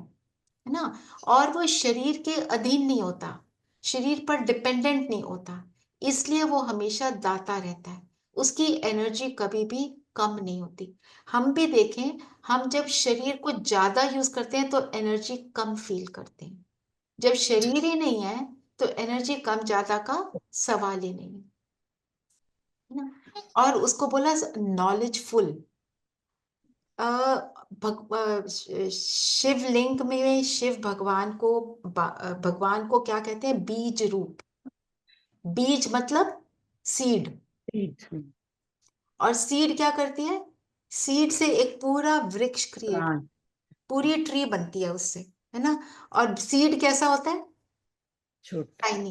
ना, और वो शरीर के अधीन नहीं होता, शरीर पर डिपेंडेंट नहीं होता, इसलिए वो हमेशा दाता रहता है। उसकी एनर्जी कभी भी कम नहीं होती। हम भी देखें, हम जब शरीर को ज्यादा यूज करते हैं तो एनर्जी कम फील करते हैं। जब शरीर ही नहीं है तो एनर्जी कम ज्यादा का सवाल ही नहीं है ना। और उसको बोला नॉलेजफुल। शिवलिंग में शिव भगवान को क्या कहते हैं? बीज रूप। बीज मतलब सीड। और सीड क्या करती है? सीड से एक पूरा वृक्ष क्रिएट, प्राण। पूरी ट्री बनती है उससे, है ना। और सीड कैसा होता है? छोटा। टाइनी,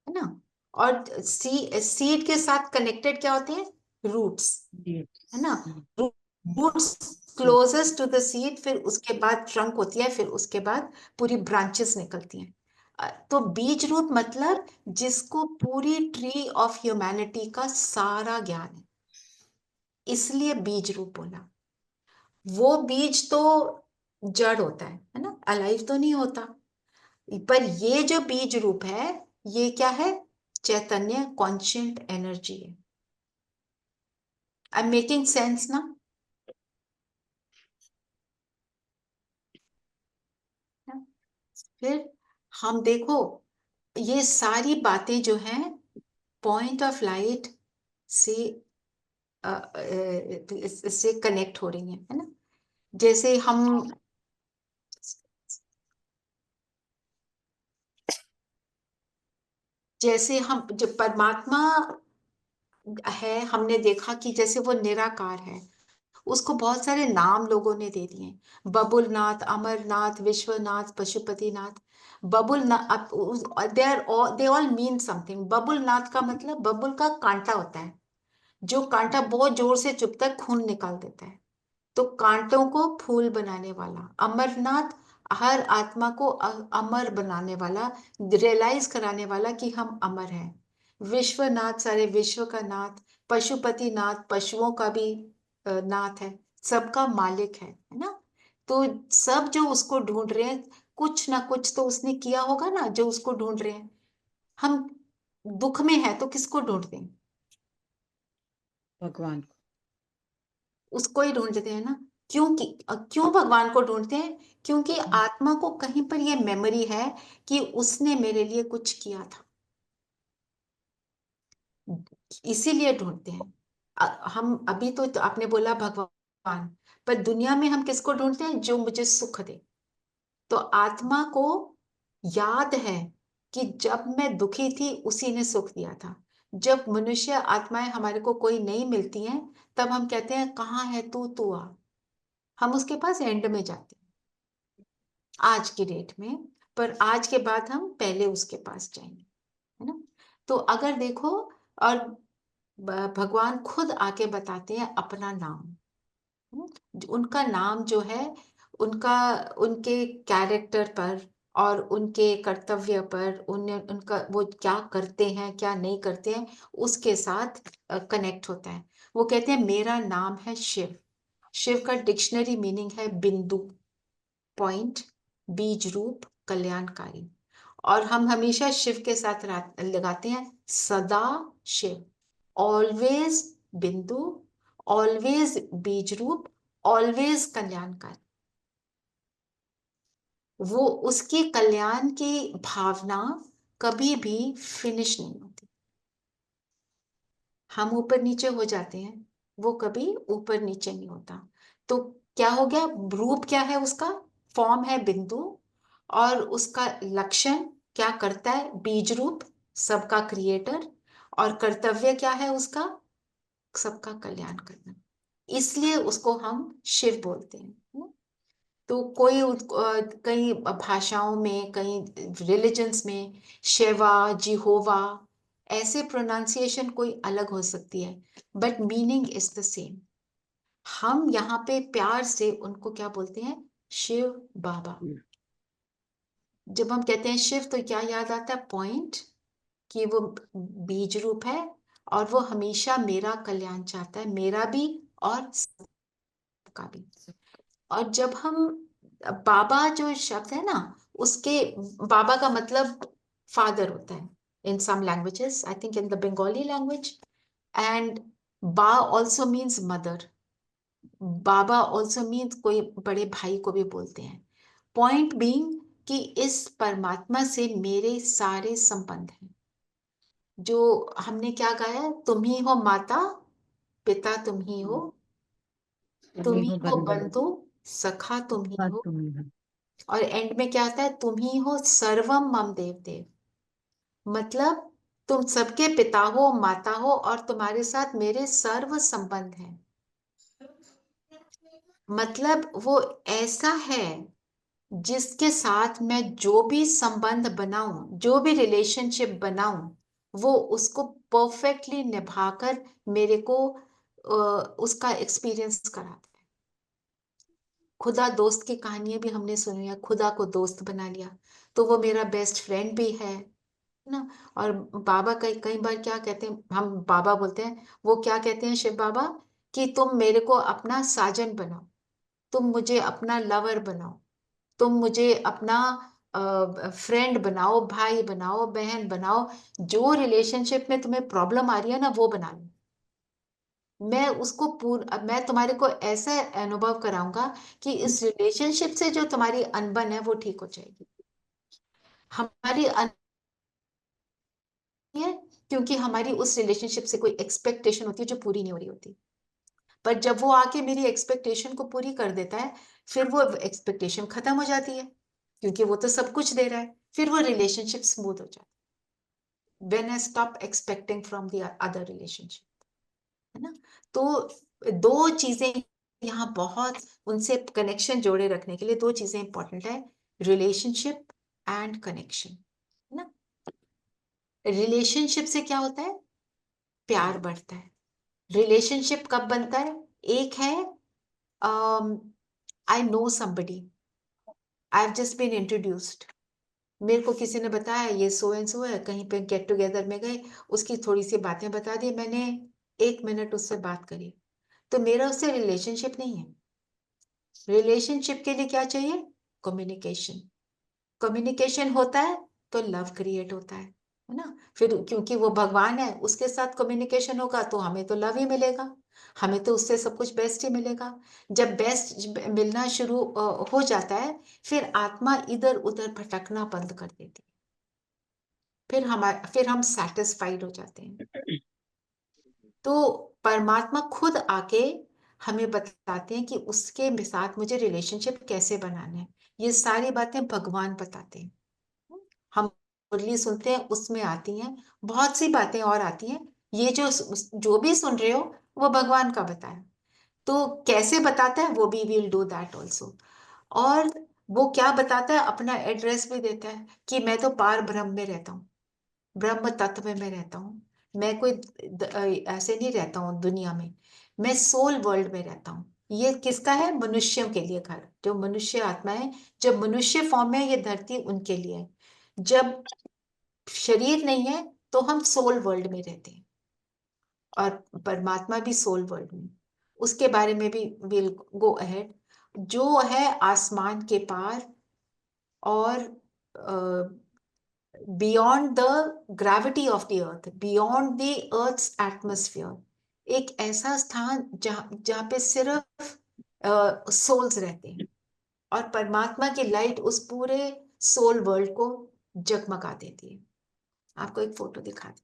है ना। और सीड के साथ कनेक्टेड क्या होते हैं? रूट्स, है ना। Roots closest to the seed, फिर उसके बाद ट्रंक होती है, फिर उसके बाद पूरी ब्रांचेस निकलती हैं। तो बीज रूप मतलब जिसको पूरी ट्री ऑफ ह्यूमैनिटी का सारा ज्ञान है, इसलिए बीज रूप बोला। वो बीज तो जड़ होता है ना, अलाइव तो नहीं होता। पर ये जो बीज रूप है, ये क्या है? चैतन्य, कॉन्शियंट एनर्जी है। आई एम मेकिंग सेंस ना? फिर हम देखो, ये सारी बातें जो हैं पॉइंट ऑफ लाइट से इससे कनेक्ट हो रही हैं, है ना। जैसे हम जब परमात्मा है, हमने देखा कि जैसे वो निराकार है, उसको बहुत सारे नाम लोगों ने दे दिए। Babulnath, Amarnath, Vishwanath, Pashupatinath. Babulnath, they all mean something. Babulnath का मतलब, बबुल का कांटा होता है, जो कांटा बहुत जोर से चुभता है, खून निकाल देता है, तो कांटों को फूल बनाने वाला। अमरनाथ, हर आत्मा को अमर बनाने वाला, रियलाइज कराने वाला कि हम अमर हैं। विश्वनाथ, सारे विश्व का नाथ। पशुपति नाथ, पशुओं का भी नाथ है, सबका मालिक है ना। तो सब जो उसको ढूंढ रहे हैं, कुछ ना कुछ तो उसने किया होगा ना, जो उसको ढूंढ रहे हैं। हम दुख में है तो किसको ढूंढते हैं? भगवान को। उसको ही ढूंढते हैं ना। क्यों भगवान को ढूंढते हैं? क्योंकि आत्मा को कहीं पर ये मेमोरी है कि उसने मेरे लिए कुछ किया था, इसीलिए ढूंढते हैं। हम अभी तो आपने बोला भगवान, पर दुनिया में हम किसको ढूंढते हैं? जो मुझे सुख दे। तो आत्मा को याद है कि जब मैं दुखी थी उसी ने सुख दिया था। जब मनुष्य आत्माएं हमारे को कोई नहीं मिलती हैं, तब हम कहते हैं कहाँ है तू, तू आ। हम उसके पास एंड में जाते हैं आज की डेट में, पर आज के बाद हम पहले उसके पास जाएंगे, है ना। तो अगर देखो, और भगवान खुद आके बताते हैं अपना नाम। उनका नाम जो है, उनका, उनके कैरेक्टर पर और उनके कर्तव्य पर, उनका वो क्या करते हैं क्या नहीं करते हैं, उसके साथ कनेक्ट होता है। वो कहते हैं मेरा नाम है शिव। शिव का डिक्शनरी मीनिंग है बिंदु, पॉइंट, बीज रूप, कल्याणकारी। और हम हमेशा शिव के साथ लगाते हैं सदा शिव, ऑलवेज बिंदु, ऑलवेज बीज रूप, ऑलवेज कल्याणकारी। वो उसकी कल्याण की भावना कभी भी फिनिश नहीं होती। हम ऊपर नीचे हो जाते हैं, वो कभी ऊपर नीचे नहीं होता। तो क्या हो गया? रूप क्या है उसका? फॉर्म है बिंदु, और उसका लक्षण क्या करता है? बीज रूप, सबका क्रिएटर, और कर्तव्य क्या है उसका? सबका कल्याण करना। इसलिए उसको हम शिव बोलते हैं, है ना? तो कई भाषाओं में, कई रिलीजन्स में शिवा, जिहोवा, ऐसे प्रोनाउंसिएशन कोई अलग हो सकती है, but meaning is the same. हम यहाँ पे प्यार से उनको क्या बोलते हैं? शिव बाबा। जब हम कहते हैं शिव तो क्या याद आता है? पॉइंट, कि वो बीज रूप है और वो हमेशा मेरा कल्याण चाहता है, मेरा भी और सबका भी। और जब हम बाबा जो शब्द है ना, उसके बाबा का मतलब फादर होता है in some languages, I think in the Bengali language, and ba also means mother. Baba also means कोई बड़े भाई को भी बोलते हैं। पॉइंट बीइंग कि इस परमात्मा से मेरे सारे संबंध हैं। जो हमने क्या गाया? तुम ही हो माता पिता, तुम ही हो, तुम ही हो बंधु सखा, तुम ही हो, और एंड में क्या आता है? तुम ही हो सर्वम मम देव देव। मतलब तुम सबके पिता हो, माता हो, और तुम्हारे साथ मेरे सर्व संबंध हैं। मतलब वो ऐसा है जिसके साथ मैं जो भी संबंध बनाऊं, जो भी रिलेशनशिप बनाऊं, वो उसको परफेक्टली निभाकर मेरे को उसका एक्सपीरियंस कराता है। खुदा दोस्त की कहानियां भी हमने सुनी है। खुदा को दोस्त बना लिया तो वो मेरा बेस्ट फ्रेंड भी है ना। और बाबा कई कई बार क्या कहते हैं, हम बाबा बोलते हैं, वो क्या कहते हैं शिव बाबा? कि तुम मेरे को अपना साजन बनाओ, तुम मुझे अपना लवर बनाओ, तुम मुझे अपना फ्रेंड बनाओ, भाई बनाओ, बहन बनाओ। जो रिलेशनशिप में तुम्हें प्रॉब्लम आ रही है ना, वो बना लो। मैं तुम्हारे को ऐसा अनुभव कराऊंगा कि इस रिलेशनशिप से जो तुम्हारी अनबन है वो ठीक हो जाएगी। हमारी है क्योंकि हमारी उस रिलेशनशिप से कोई एक्सपेक्टेशन होती है जो पूरी नहीं हो रही होती। पर जब वो आके मेरी एक्सपेक्टेशन को पूरी कर देता है, फिर वो एक्सपेक्टेशन खत्म हो जाती है, क्योंकि वो तो सब कुछ दे रहा है। फिर वो रिलेशनशिप स्मूथ हो जाती है, when I stop expecting from the other relationship, है ना। तो दो चीजें यहाँ बहुत, उनसे कनेक्शन जोड़े रखने के लिए दो चीजें इंपॉर्टेंट है, रिलेशनशिप एंड कनेक्शन, है ना। रिलेशनशिप से क्या होता है? प्यार बढ़ता है। रिलेशनशिप कब बनता है? एक है I know somebody, I have just been introduced, मेरे को किसी ने बताया ये सो एंड सो है, कहीं पे गेट टुगेदर में गए, उसकी थोड़ी सी बातें बता दी, मैंने 1 मिनट उससे बात करी, तो मेरा उससे रिलेशनशिप नहीं है। रिलेशनशिप के लिए क्या चाहिए? कम्युनिकेशन। कम्युनिकेशन होता है तो लव क्रिएट होता है ना। फिर क्योंकि वो भगवान है, उसके साथ कम्युनिकेशन होगा तो हमें तो लव ही मिलेगा, हमें तो उससे सब कुछ बेस्ट ही मिलेगा। जब बेस्ट मिलना शुरू हो जाता है, फिर आत्मा इधर उधर भटकना बंद कर देती है, फिर हम सेटिस्फाइड हो जाते हैं। तो परमात्मा खुद आके हमें बताते हैं कि उसके साथ मुझे रिलेशनशिप कैसे बनाना है। ये सारी बातें भगवान बताते हैं। हम मुरली सुनते हैं, उसमें आती हैं, बहुत सी बातें और आती हैं। ये जो भी सुन रहे हो वो भगवान का बताया। तो कैसे बताता है वो भी विल डू दैट ऑल्सो। और वो क्या बताता है? अपना एड्रेस भी देता है कि मैं तो पार ब्रह्म में रहता हूँ, ब्रह्म तत्व में मैं रहता हूँ। मैं कोई ऐसे नहीं रहता हूँ दुनिया में, मैं सोल वर्ल्ड में रहता हूँ। ये किसका है? मनुष्यों के लिए घर, जो मनुष्य आत्मा है, जब मनुष्य फॉर्म में ये धरती उनके लिए है। जब शरीर नहीं है तो हम सोल वर्ल्ड में रहते हैं, और परमात्मा भी सोल वर्ल्ड में। उसके बारे में भी विल गो अहेड। जो है आसमान के पार और beyond the gravity of the earth, beyond the earth's atmosphere, एक ऐसा स्थान जहाँ जहाँ पे सिर्फ सोल्स रहते हैं, और परमात्मा की लाइट उस पूरे सोल वर्ल्ड को जगमगा देती है। आपको एक फोटो दिखा दी।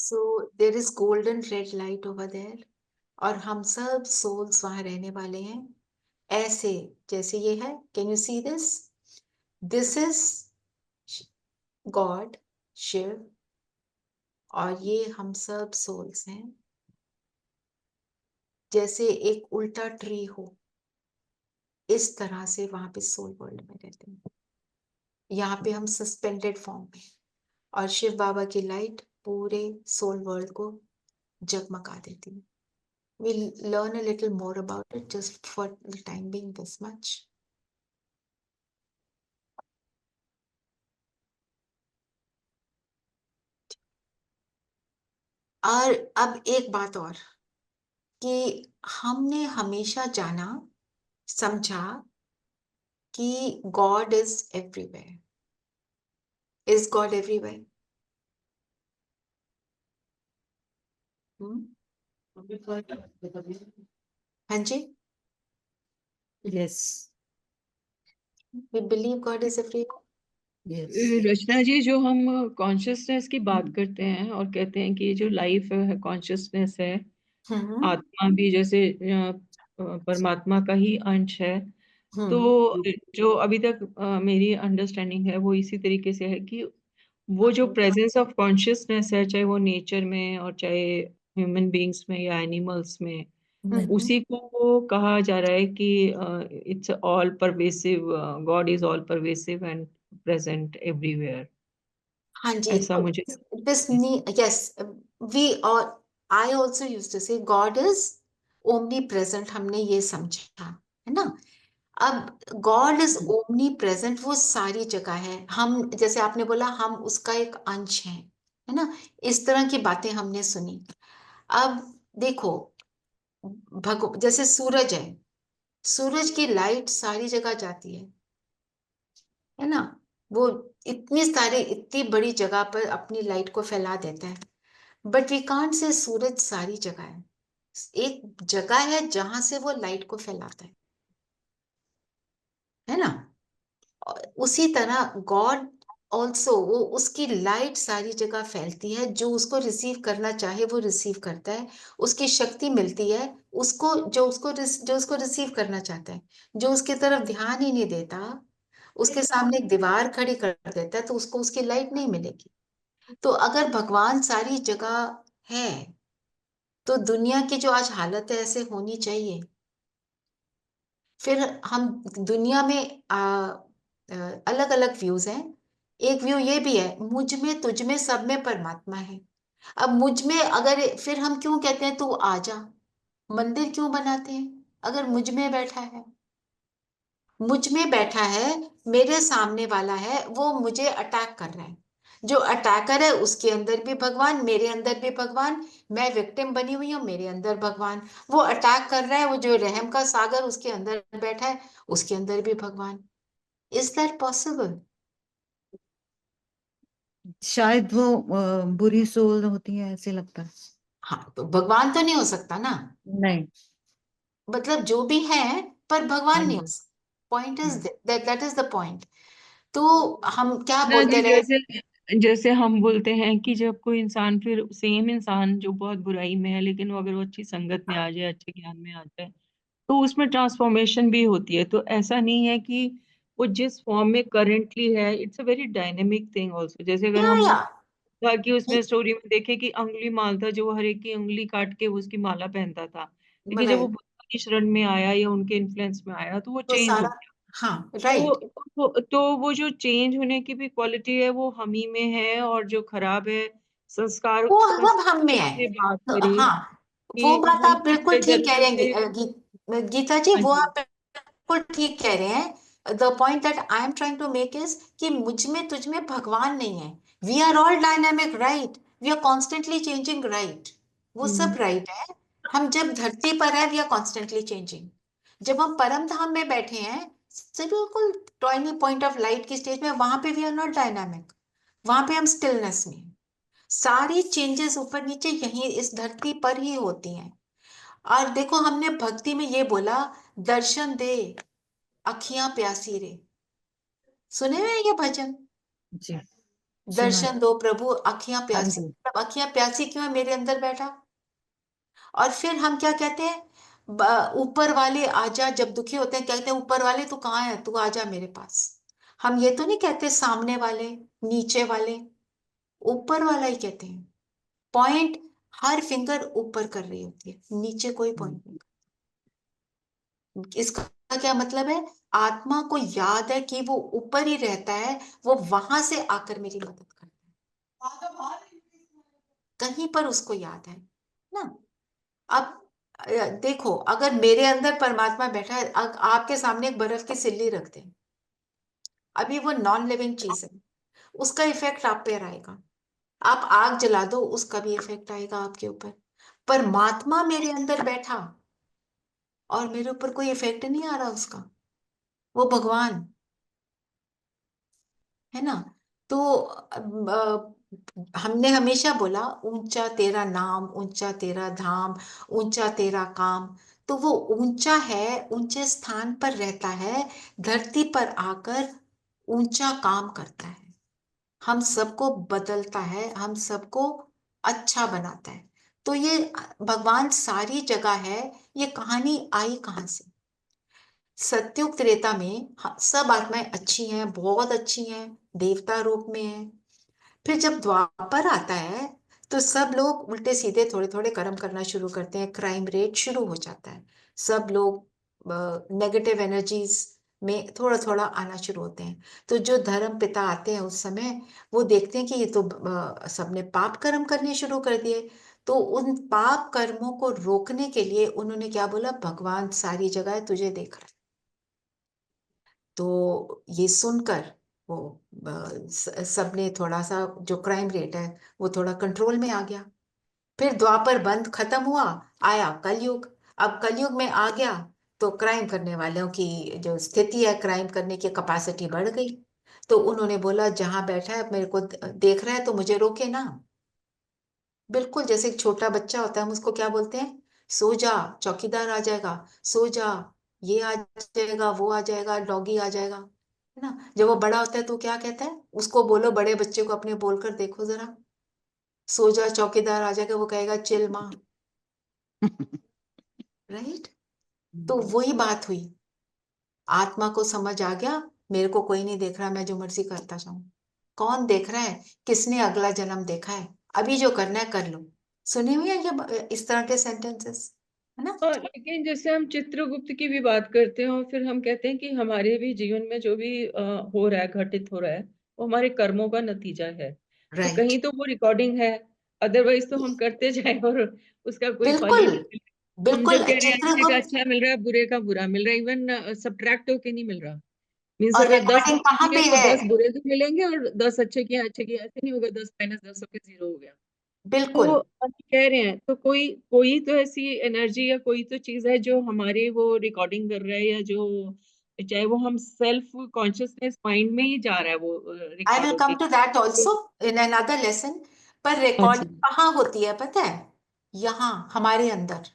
So there is golden red light over there, और हम सब souls वहां रहने वाले हैं ऐसे जैसे ये है. Can you see this? This is God, Shiv, और ये हम सब souls हैं. जैसे एक उल्टा ट्री हो, इस तरह से वहां पे सोल वर्ल्ड में रहते हैं. यहाँ पे हम सस्पेंडेड फॉर्म में, और शिव बाबा की लाइट पूरे सोल वर्ल्ड को जगमगा देती है. We'll learn a little more about it just for the time being this much. और अब एक बात और, कि हमने हमेशा जाना समझा कि God is everywhere. Is God everywhere? हाँ जी, Yes. we believe God is everywhere. Yes. रचना जी, जो हम कॉन्शियसनेस की बात करते हैं और कहते हैं कि जो लाइफ है कॉन्शियसनेस है, हम्म आत्मा भी जैसे परमात्मा का ही अंश है, तो हम्म जो अभी तक मेरी अंडरस्टैंडिंग है वो इसी तरीके से है कि वो जो प्रेजेंस ऑफ कॉन्शियसनेस है, चाहे वो नेचर में और चाहे ह्यूमन बीइंग्स में या एनिमल्स में, उसी को वो कहा जा रहा है कि it's all pervasive, God is all pervasive and present everywhere, हाँ जी. ऐसा मुझे This need, yes, we all, I also used to say God is omnipresent. हमने ये समझा है ना. अब God is omnipresent, वो सारी जगह है. हम जैसे आपने बोला हम उसका एक अंश हैं, है ना. इस तरह की बातें हमने सुनी. अब देखो, जैसे सूरज है, सूरज की लाइट सारी जगह जाती है ना. वो इतनी बड़ी जगह पर अपनी लाइट को फैला देता है. बट वी कांट से सूरज सारी जगह है. एक जगह है जहां से वो लाइट को फैलाता है ना. और उसी तरह गॉड ऑल्सो, वो उसकी लाइट सारी जगह फैलती है. जो उसको रिसीव करना चाहे वो रिसीव करता है. उसकी शक्ति मिलती है उसको, जो उसको रिसीव करना चाहता है. जो उसकी तरफ ध्यान ही नहीं देता, उसके सामने एक दीवार खड़ी कर देता है, तो उसको उसकी लाइट नहीं मिलेगी. तो अगर भगवान सारी जगह है, तो दुनिया की जो आज हालत है ऐसे होनी चाहिए. फिर हम दुनिया में अलग अलग व्यूज हैं. एक व्यू ये भी है, मुझ में तुझ में सब में परमात्मा है. अब मुझ में अगर, फिर हम क्यों कहते हैं तू आ जा. मंदिर क्यों बनाते हैं अगर मुझ में बैठा है. मुझ में बैठा है, मेरे सामने वाला है, वो मुझे अटैक कर रहा है. जो अटैकर है उसके अंदर भी भगवान, मेरे अंदर भी भगवान. मैं विक्टिम बनी हुई हूँ, मेरे अंदर भगवान. वो अटैक कर रहा है, वो जो रहम का सागर उसके अंदर बैठा है, उसके अंदर भी भगवान. Is that possible? शायद वो बुरी सोल होती है ऐसे लगता है. हाँ, तो भगवान तो नहीं हो सकता ना. नहीं. मतलब जो भी है, पर भगवान हाँ नहीं हो जी. सकता. Point is hmm. That is the point. तो हम क्या ना जी, बोलते रहे. जैसे जैसे हम बोलते हैं कि जब कोई इंसान, फिर सेम इंसान जो बहुत बुराई में है, लेकिन वो अगर वो अच्छी संगत में आ जाए, अच्छे ज्ञान में आ जाए, तो उसमें ट्रांसफॉर्मेशन भी होती है. तो ऐसा नहीं है कि वो जिस फॉर्म में करेंटली है, it's a very dynamic thing also. जैसे अगर हम या था कि उसमें स्टोरी में देखें कि अंगुली माल था, जो हर एक की उंगली काट के उसकी माला पहनता था, लेकिन जब वो राइट, बुद्ध की शरण में आया या उनके इन्फ्लुएंस में आया तो वो तो चेंज हो सारा, गया. हाँ तो राइट. वो जो चेंज होने की भी क्वालिटी है वो हम ही में है. और जो खराब है, संस्कार वो संस्कार हम में की है. हमने बात तो करी हाँ, वो कि बात हम आप बिल्कुल पिछले ठीक कह जन्म रहे हैं से. गीता जी, हाँ वो जी. आप बिल्कुल ठीक कह रहे हैं. The point that I am trying to make is कि मुझ में तुझ में भगवान नहीं है. We are all dynamic, right. We are constantly changing, right. वो सब राइट है. हम जब धरती पर है, वी आर कॉन्स्टेंटली चेंजिंग. जब हम परम धाम में बैठे हैं, बिल्कुल टॉइनी पॉइंट ऑफ लाइट की स्टेज में, वहां पे वी आर नॉट डायनामिक. वहां पे हम स्टिलनेस में हैं. सारी चेंजेस ऊपर नीचे यहीं इस धरती पर ही होती हैं. और देखो, हमने भक्ति में ये बोला, दर्शन दे अखियां प्यासी रे. सुने हुए हैं ये भजन? जी. दर्शन दो प्रभु, अखियां हाँ प्यासी। जी। मतलब अखियां प्यासी क्यों है? मेरे अंदर बैठा। और फिर हम क्या कहते हैं? ऊपर वाले आजा। जब दुखी होते हैं क्या कहते हैं? ऊपर वाले तू कहाँ है, तू आजा मेरे पास। हम ये तो नहीं कहते सामने वाले, नीचे वाले, ऊपर वाला ही कहते हैं। पॉइंट, हर फिंगर ऊपर कर रही होती है, नीचे कोई पॉइंट नहीं। इसका क्या मतलब है? आत्मा को याद है कि वो ऊपर ही रहता है, वो वहां से आकर मेरी मदद करता है, कहीं पर उसको याद है ना। अब देखो, अगर मेरे अंदर परमात्मा बैठा है, आपके सामने एक बर्फ की सिल्ली रख दें, अभी वो नॉन लिविंग चीज है, उसका इफेक्ट आप पे आएगा। आप आग जला दो, उसका भी इफेक्ट आएगा आपके ऊपर। परमात्मा मेरे अंदर बैठा और मेरे ऊपर कोई इफेक्ट नहीं आ रहा उसका, वो भगवान है ना। तो हमने हमेशा बोला ऊंचा तेरा नाम, ऊंचा तेरा धाम, ऊंचा तेरा काम। तो वो ऊंचा है, ऊंचे स्थान पर रहता है, धरती पर आकर ऊंचा काम करता है, हम सबको बदलता है, हम सबको अच्छा बनाता है। तो ये भगवान सारी जगह है। ये कहानी आई कहाँ से? सत्युग त्रेता में सब आत्माएं अच्छी हैं, बहुत अच्छी हैं, देवता रूप में हैं। फिर जब द्वापर आता है तो सब लोग उल्टे सीधे थोड़े थोड़े कर्म करना शुरू करते हैं, क्राइम रेट शुरू हो जाता है, सब लोग नेगेटिव एनर्जीज में थोड़ा थोड़ा आना शुरू होते हैं। तो जो धर्म पिता आते हैं उस समय, वो देखते हैं कि ये तो सबने पाप कर्म करने शुरू कर दिए। तो उन पाप कर्मों को रोकने के लिए उन्होंने क्या बोला? भगवान सारी जगह है, तुझे देख रहा है। तो ये सुनकर वो सबने थोड़ा सा, जो क्राइम रेट है वो थोड़ा कंट्रोल में आ गया। फिर द्वापर बंद खत्म हुआ, आया कलयुग। अब कलयुग में आ गया तो क्राइम करने वालों की जो स्थिति है, क्राइम करने की कैपेसिटी बढ़ गई। तो उन्होंने बोला जहां बैठा है मेरे को देख रहा है तो मुझे रोके ना। बिल्कुल जैसे एक छोटा बच्चा होता है, हम उसको क्या बोलते हैं? सो जा, चौकीदार आ जाएगा, सो जा, ये आ जाएगा, वो आ जाएगा, डॉगी आ जाएगा, है ना। जब वो बड़ा होता है तो क्या कहता है? उसको बोलो, बड़े बच्चे को अपने बोलकर देखो जरा, सो जा चौकीदार आ जाएगा, वो कहेगा चिल माँ। राइट। तो वही बात हुई, आत्मा को समझ आ गया मेरे को कोई नहीं देख रहा, मैं जो मर्जी करता जाऊं। कौन देख रहा है? किसने अगला जन्म देखा है? अभी जो करना है कर लो। सुनी हुई है ये इस तरह के सेंटेंसेस, है ना। हाँ, लेकिन जैसे हम चित्रगुप्त की भी बात करते हैं और फिर हम कहते हैं कि हमारे भी जीवन में जो भी हो रहा है, घटित हो रहा है, वो हमारे कर्मों का नतीजा है। तो राइट। कहीं तो वो रिकॉर्डिंग है, अदरवाइज तो हम करते जाए और उसका कोई फल ही बिल्कुल नहीं मिले। हम बिल्कुल जब कह रहे हैं अच्छे का चित्रगुप्त। अच्छा मिल रहा है, बुरे का बुरा मिल रहा है, इवन सब्ट्रैक्ट होके नहीं मिल रहा। मीन्स और अगर 10 रिकॉर्डिंग अच्छे कहाँ किए पे तो है? 10 बुरे भी मिलेंगे, और 10 अच्छे किए ऐसे नहीं होगा, 10 माइनस 10 होके 0 हो गया। बिल्कुल। तो हम कह रहे हैं, तो कोई कोई तो ऐसी एनर्जी या कोई तो चीज है जो हमारे वो रिकॉर्डिंग कर रहा है, या जो चाहे वो हम सेल्फ कॉन्शियसनेस माइंड में ही जा रहा है वो आई रिकॉर्ड विल होके। कम टू दैट तो ऑल्सो इन अनदर लेसन। पर अच्छा। रिकॉर्डिंग कहाँ होती है पता है? यहाँ हमारे अंदर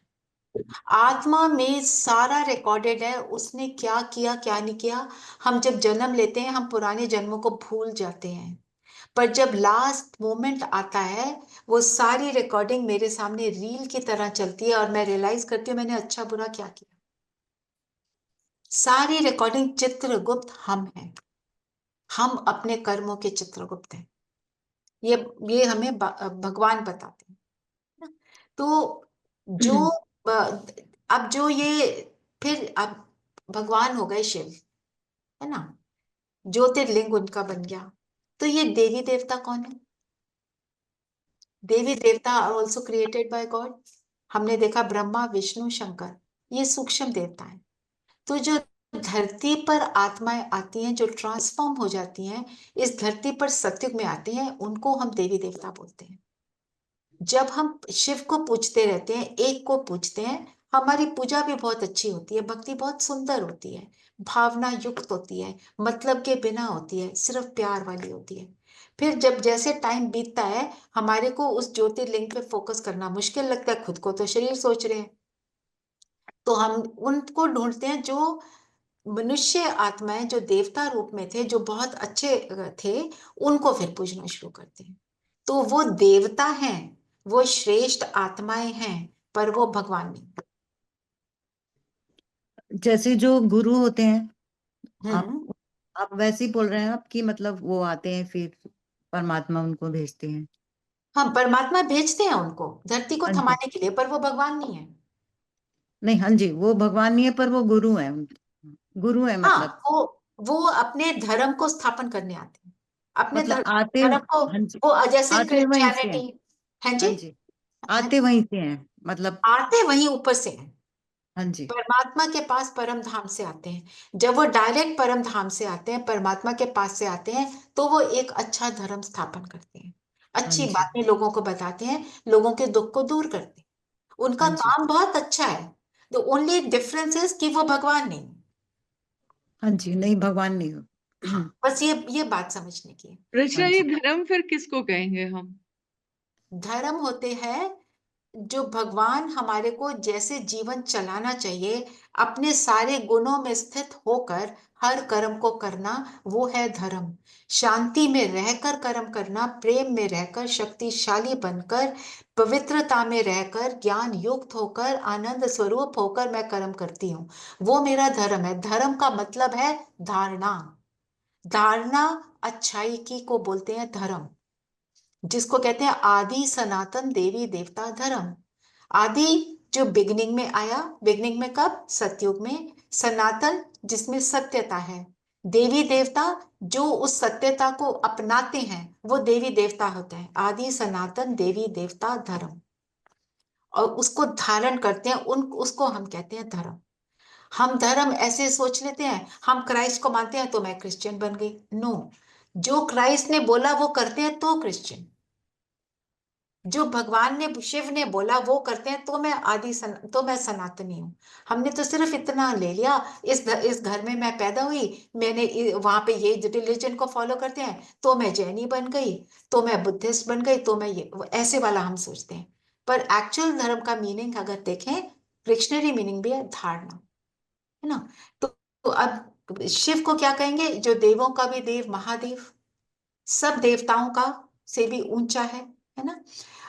आत्मा में सारा रिकॉर्डेड है, उसने क्या किया क्या नहीं किया। हम जब जन्म लेते हैं हम पुराने जन्मों को भूल जाते हैं, पर जब लास्ट मोमेंट आता है वो सारी रिकॉर्डिंग मेरे सामने रील की तरह चलती है और मैं रियलाइज करती हूँ मैंने अच्छा बुरा क्या किया। सारी रिकॉर्डिंग चित्रगुप्त हम हैं, हम अपने कर्मों के चित्रगुप्त हैं। ये ये हमें भगवान बताते हैं ना। तो जो अब जो ये, फिर अब भगवान हो गए शिव, है ना, ज्योतिर्लिंग उनका बन गया। तो ये देवी देवता कौन है? देवी देवता are also created by God. हमने देखा ब्रह्मा विष्णु शंकर, ये सूक्ष्म देवता है। तो जो धरती पर आत्माएं आती हैं, जो ट्रांसफॉर्म हो जाती हैं, इस धरती पर सत्युग में आती हैं, उनको हम देवी देवता बोलते हैं। जब हम शिव को पूजते रहते हैं, एक को पूजते हैं, हमारी पूजा भी बहुत अच्छी होती है, भक्ति बहुत सुंदर होती है, भावना युक्त होती है, मतलब के बिना होती है, सिर्फ प्यार वाली होती है। फिर जब जैसे टाइम बीतता है हमारे को उस ज्योतिर्लिंग पे फोकस करना मुश्किल लगता है, खुद को तो शरीर सोच रहे हैं, तो हम उनको ढूंढते हैं जो मनुष्य आत्माएं जो देवता रूप में थे, जो बहुत अच्छे थे, उनको फिर पूजना शुरू करते हैं। तो वो देवता हैं, वो श्रेष्ठ आत्माएं हैं, पर वो भगवान नहीं। जैसे जो गुरु होते हैं, आप हम्म। आप वैसे ही बोल रहे हैं आप कि मतलब वो आते हैं फिर परमात्मा उनको भेजते हैं। हाँ, परमात्मा भेजते हैं उनको धरती को हाँ जी। थमाने के लिए, पर वो भगवान नहीं है। नहीं, हाँ जी, वो भगवान नहीं है पर वो गुरु है, गुरु है हाँ, मतलब। वो अपने धर्म को स्थापन करने आते हैं, अपने मतलब आते, धर्म को। हाँ जी, वो जैसे आते वहीं से हैं। क्रिश्चियनिटी। हाँ हाँ जी। जी, हाँ, आते वहीं से हैं मतलब। आते वहीं ऊपर से हैं। हाँ जी। परमात्मा के पास परम धाम से आते हैं। जब वो डायरेक्ट परम धाम से आते हैं, परमात्मा के पास से आते हैं, तो वो एक अच्छा धर्म स्थापन करते हैं, हाँ अच्छी जी। बातें लोगों को बताते हैं, लोगों के दुख को दूर करते हैं। उनका हाँ जी। काम बहुत अच्छा है। द ओनली डिफरेंस इज कि वो भगवान नहीं। हाँ जी, नहीं भगवान नहीं हो। हाँ, बस ये बात समझने की है। हाँ रचना ये जी। धर्म फिर किसको कहेंगे हम? धर्म होते हैं जो भगवान हमारे को जैसे जीवन चलाना चाहिए, अपने सारे गुणों में स्थित होकर हर कर्म को करना, वो है धर्म। शांति में रहकर कर्म करना, प्रेम में रहकर, शक्तिशाली बनकर, पवित्रता में रहकर, ज्ञान युक्त होकर, आनंद स्वरूप होकर मैं कर्म करती हूँ, वो मेरा धर्म है। धर्म का मतलब है धारणा। धारणा अच्छाई की को बोलते हैं धर्म, जिसको कहते हैं आदि सनातन देवी देवता धर्म। आदि जो बिगनिंग में आया, बिगनिंग में कब? सतयुग में। सनातन जिसमें सत्यता है। देवी देवता जो उस सत्यता को अपनाते हैं, वो देवी देवता होते हैं। आदि सनातन देवी देवता धर्म, और उसको धारण करते हैं, उन उसको हम कहते हैं धर्म। हम धर्म ऐसे सोच लेते हैं, हम क्राइस्ट को मानते हैं तो मैं क्रिश्चियन बन गई। नो, जो क्राइस्ट ने बोला वो करते हैं तो क्रिश्चियन। जो भगवान ने, शिव ने बोला वो करते हैं तो मैं तो मैं सनातनी हूँ। हमने तो सिर्फ इतना ले लिया, इस घर में मैं पैदा हुई, मैंने वहां पे ये रिलीजन को फॉलो करते हैं तो मैं जैनी बन गई, तो मैं बुद्धिस्ट बन गई, तो मैं ये ऐसे वाला हम सोचते हैं। पर एक्चुअल धर्म का मीनिंग अगर देखें, डिक्शनरी मीनिंग भी है धारणा, है ना। तो अब शिव को क्या कहेंगे? जो देवों का भी देव, महादेव, सब देवताओं का से भी ऊंचा है ना।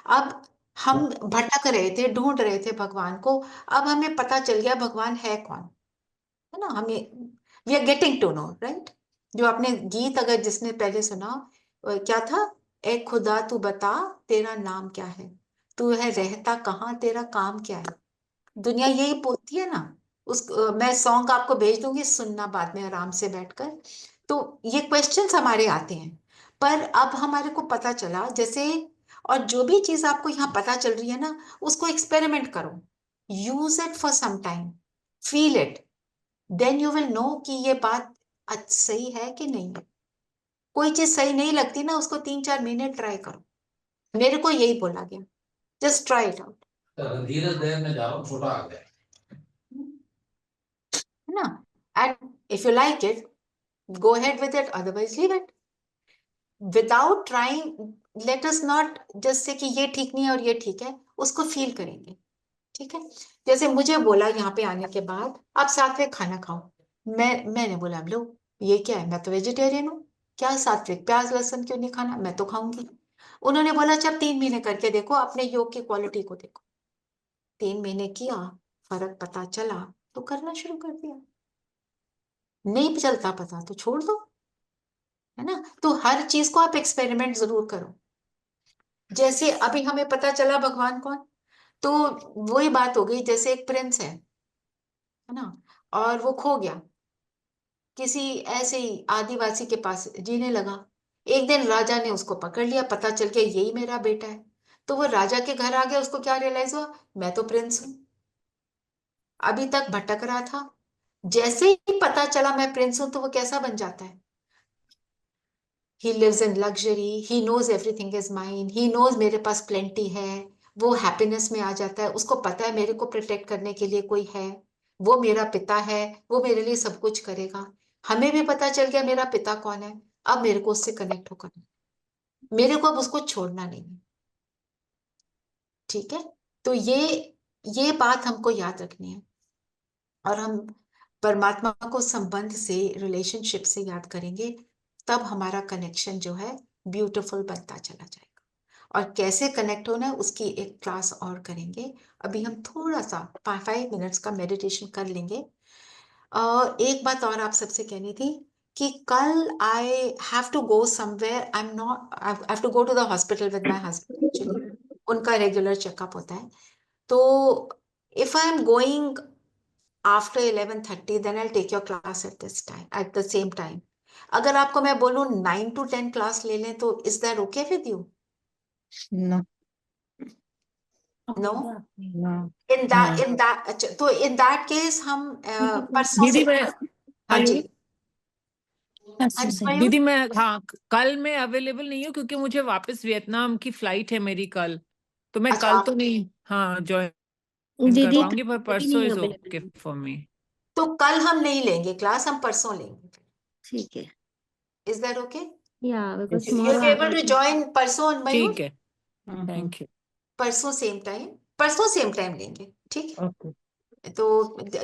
अब हम भटक रहे थे, ढूंढ रहे थे भगवान को। अब हमें पता चल गया भगवान है कौन, है ना। हमें we are getting to know, right. जो आपने गीत अगर जिसने पहले सुना, क्या था? ए खुदा तू बता तेरा नाम क्या है, तू है रहता कहाँ, तेरा काम क्या है। दुनिया यही पूछती है ना। मैं सॉन्ग आपको भेज दूंगी, सुनना बाद में आराम से बैठकर। तो ये क्वेश्चंस हमारे आते हैं, पर अब हमारे को पता चला जैसे, और जो भी चीज आपको यहाँ पता चल रही है ना, उसको एक्सपेरिमेंट करो, use it for some time, feel it, then you will know कि ये बात सही है कि नहीं है। कोई चीज सही नहीं लगती ना, उसको 3-4 महीने ट्राई करो। मेरे को यही बोला गया, जस्ट ट्राई इट आउट, धीरे धीरे में जा रहा हूँ, छोटा आ गया। है ना। And if you like it, go ahead with it, otherwise leave it without trying. Let us not just say कि ये ठीक नहीं है और ये ठीक है, उसको फील करेंगे, ठीक है। जैसे मुझे बोला यहाँ पे आने के बाद आप सात्विक खाना खाओ, मैंने बोला लो ये क्या है, मैं तो वेजिटेरियन हूँ, क्या सात्विक, प्याज लहसुन क्यों नहीं खाना, मैं तो खाऊंगी। उन्होंने बोला अच्छा 3 महीने करके देखो, अपने योग की क्वालिटी को देखो। 3 महीने किया, फर्क पता चला तो करना शुरू कर दिया, नहीं चलता पता तो छोड़ दो, है ना। तो हर चीज को आप एक्सपेरिमेंट जरूर करो। जैसे अभी हमें पता चला भगवान कौन, तो वही बात हो गई, जैसे एक प्रिंस है ना, और वो खो गया, किसी ऐसे ही आदिवासी के पास जीने लगा। एक दिन राजा ने उसको पकड़ लिया, पता चल गया यही मेरा बेटा है। तो वो राजा के घर आ गया, उसको क्या रियलाइज हुआ, मैं तो प्रिंस हूं, अभी तक भटक रहा था। जैसे ही पता चला मैं प्रिंस हूं, तो वो कैसा बन जाता है, he lives in luxury, he knows everything is mine, he knows मेरे पास प्लेंटी है। वो हैप्पीनेस में आ जाता है, उसको पता है मेरे को प्रोटेक्ट करने के लिए कोई है, वो मेरा पिता है, वो मेरे लिए सब कुछ करेगा। हमें भी पता चल गया मेरा पिता कौन है, अब मेरे को उससे कनेक्ट होकर, मेरे को अब उसको छोड़ना नहीं है, ठीक है। तो ये बात हमको याद रखनी है। और हम परमात्मा को संबंध से, रिलेशनशिप से याद करेंगे, तब हमारा कनेक्शन जो है ब्यूटीफुल बनता चला जाएगा। और कैसे कनेक्ट होना है उसकी एक क्लास और करेंगे। अभी हम थोड़ा सा 5 मिनट्स का मेडिटेशन कर लेंगे। एक बात और आप सबसे कहनी थी कि कल I have to go somewhere, I am not, I have to go to the hospital with my husband actually, उनका रेगुलर चेकअप होता है। तो if I am going after 11:30 then I'll take your class at this time, at the same time. अगर आपको मैं बोलूं 9 to 10 class ले लें तो is that okay with you? No. No? No. In that अच्छा, तो in that case हम परसों दीदी से, मैं, हाँ जी, हेलो हाँ जी, मयूर? दीदी मैं, हाँ कल मैं अवेलेबल नहीं हूँ क्योंकि मुझे वापस वियतनाम की फ्लाइट है मेरी कल, तो मैं अच्छा, कल तो नहीं हाँ ज्वाइन कर दीदी पाऊंगी, पर दीदी परसों नहीं इज अवेलेबल ओके है। For me. तो कल हम नहीं लेंगे क्लास, हम परसों लेंगे। ठीक है, Is that okay? या because You'll tomorrow be able to join परसों मयूर? ठीक है, थैंक यू। परसों सेम टाइम, परसों सेम टाइम लेंगे, ठीक है? ओके तो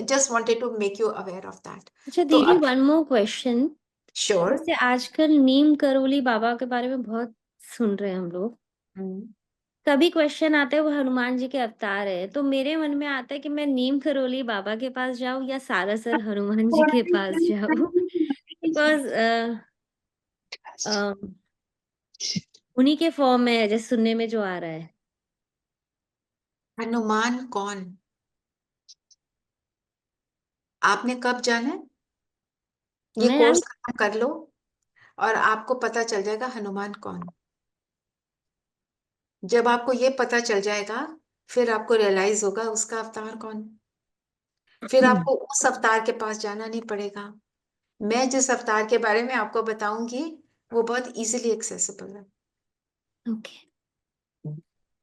just wanted to make you aware of that. अच्छा तो दीदी, अब वन मोर क्वेश्चन। sure. जैसे आजकल नीम करोली बाबा के बारे में बहुत सुन रहे हैं हम लोग, कभी क्वेश्चन आता है वो हनुमान जी के अवतार है, तो मेरे मन में आता है कि मैं नीम करोली बाबा के पास जाऊं या सारासर हनुमान जी के पास जाऊं, बिकॉज उन्हीं के फॉर्म में जैसे सुनने में जो आ रहा है। हनुमान कौन? आपने कब जाना है? ये मैं कोर्स खत्म कर लो और आपको पता चल जाएगा हनुमान कौन। जब आपको ये पता चल जाएगा फिर आपको रियलाइज होगा उसका अवतार कौन। फिर आपको उस अवतार के पास जाना नहीं पड़ेगा। मैं जिस अवतार के बारे में आपको बताऊंगी वो बहुत इजीली एक्सेसिबल है। Okay,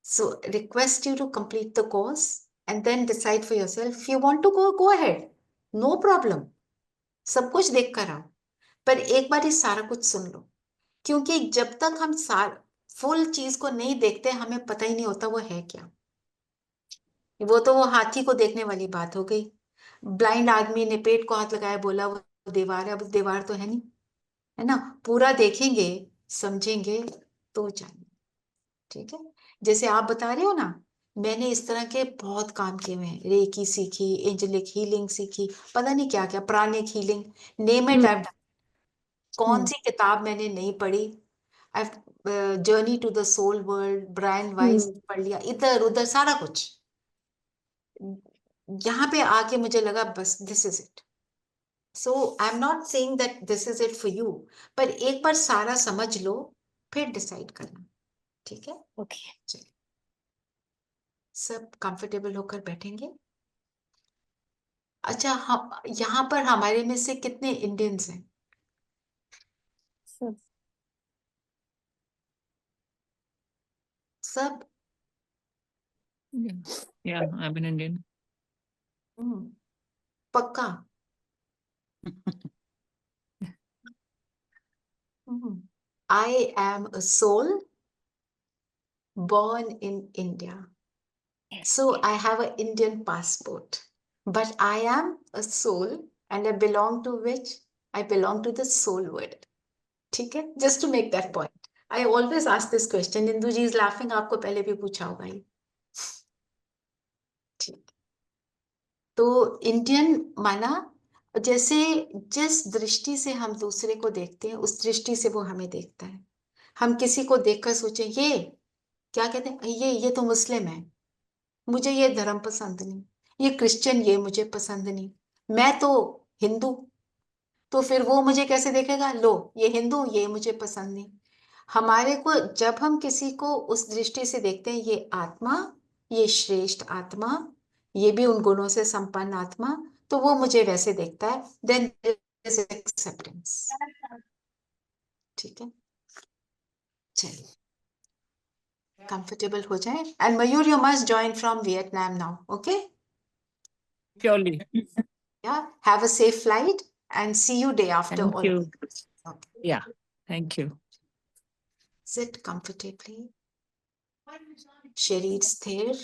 So request you to complete the course and then decide for yourself. If you want to go ahead. No problem. सब कुछ देख कर आओ, पर एक बार ये सारा कुछ सुन लो, क्योंकि जब तक हम फुल चीज को नहीं देखते हमें पता ही नहीं होता वो है क्या। वो तो वो हाथी को देखने वाली बात हो गई। ब्लाइंड आदमी ने पेट को हाथ लगाया, बोला वो दीवार है, अब दीवार तो है नहीं, है ना। पूरा देखेंगे, समझेंगे तो जानेंगे। ठीक है, जैसे आप बता रहे हो ना, मैंने इस तरह के बहुत काम किए हुए हैं। रेकी सीखी, एंजेलिक हीलिंग सीखी, पता नहीं क्या क्या, pranic healing, name it I. कौन सी किताब मैंने नहीं पढ़ी? Journey to the soul world, Brian Weiss पढ़ लिया, इधर उधर सारा कुछ। यहाँ पे आके मुझे लगा बस this is it. So I am not saying that this is it for you, पर एक बार सारा समझ लो फिर डिसाइड करना। ठीक है, ओके। चलिए सब कंफर्टेबल होकर बैठेंगे। अच्छा, हम यहाँ पर हमारे में से कितने इंडियंस हैं? सब सब? या आई एम एन इंडियन। पक्का? I am a soul born in India. So I have an Indian passport, but I am a soul and I belong to which? I belong to the soul world. ठीक है, just to make that point. I always ask this question. Indu ji is laughing. आपको पहले भी पूछा होगा ये। ठीक, तो इंडियन माना, जैसे जिस दृष्टि से हम दूसरे को देखते हैं उस दृष्टि से वो हमें देखता है। हम किसी को देखकर सोचें ये क्या कहते हैं, ये तो मुस्लिम है, मुझे ये धर्म पसंद नहीं, ये क्रिश्चियन, ये मुझे पसंद नहीं, मैं तो हिंदू, तो फिर वो मुझे कैसे देखेगा, लो ये हिंदू, ये मुझे पसंद नहीं। हमारे को जब हम किसी को उस दृष्टि से देखते हैं, ये आत्मा, ये श्रेष्ठ आत्मा, ये भी उन गुणों से संपन्न आत्मा, तो वो मुझे वैसे देखता है, देन एक्सेप्टेंस। ठीक है, चलिए कंफर्टेबल हो जाए। And Mayur, you must join from Vietnam now, okay? Surely. Yeah, have a safe flight and see you day after Thank all. you. Okay. Yeah, thank you. Sit comfortably. शरीर स्थिर,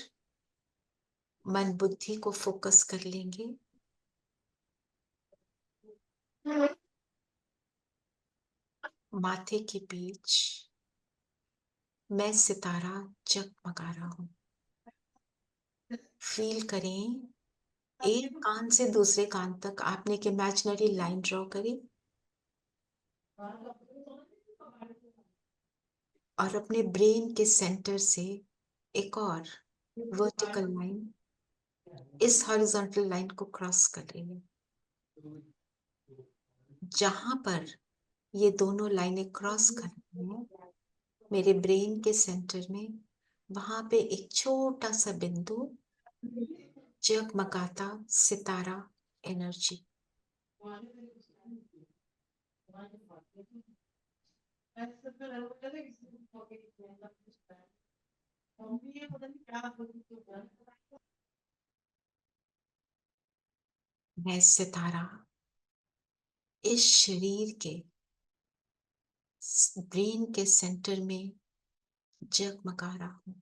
मन बुद्धि को फोकस कर लेंगे। माथे के बीच मैं सितारा जगमगा रहा हूँ। फील करें, एक कान से दूसरे कान तक आपने एक इमेजिनरी लाइन ड्रॉ करी और अपने ब्रेन के सेंटर से एक और वर्टिकल लाइन इस हॉरिजॉन्टल लाइन को क्रॉस कर रही है। जहां पर ये दोनों लाइनें क्रॉस कर रही हैं, मेरे ब्रेन के सेंटर में वहां पे एक छोटा सा बिंदु जगमगाता सितारा एनर्जी। मैं सितारा इस शरीर के ब्रेन के सेंटर में जगमगा रहा हूं।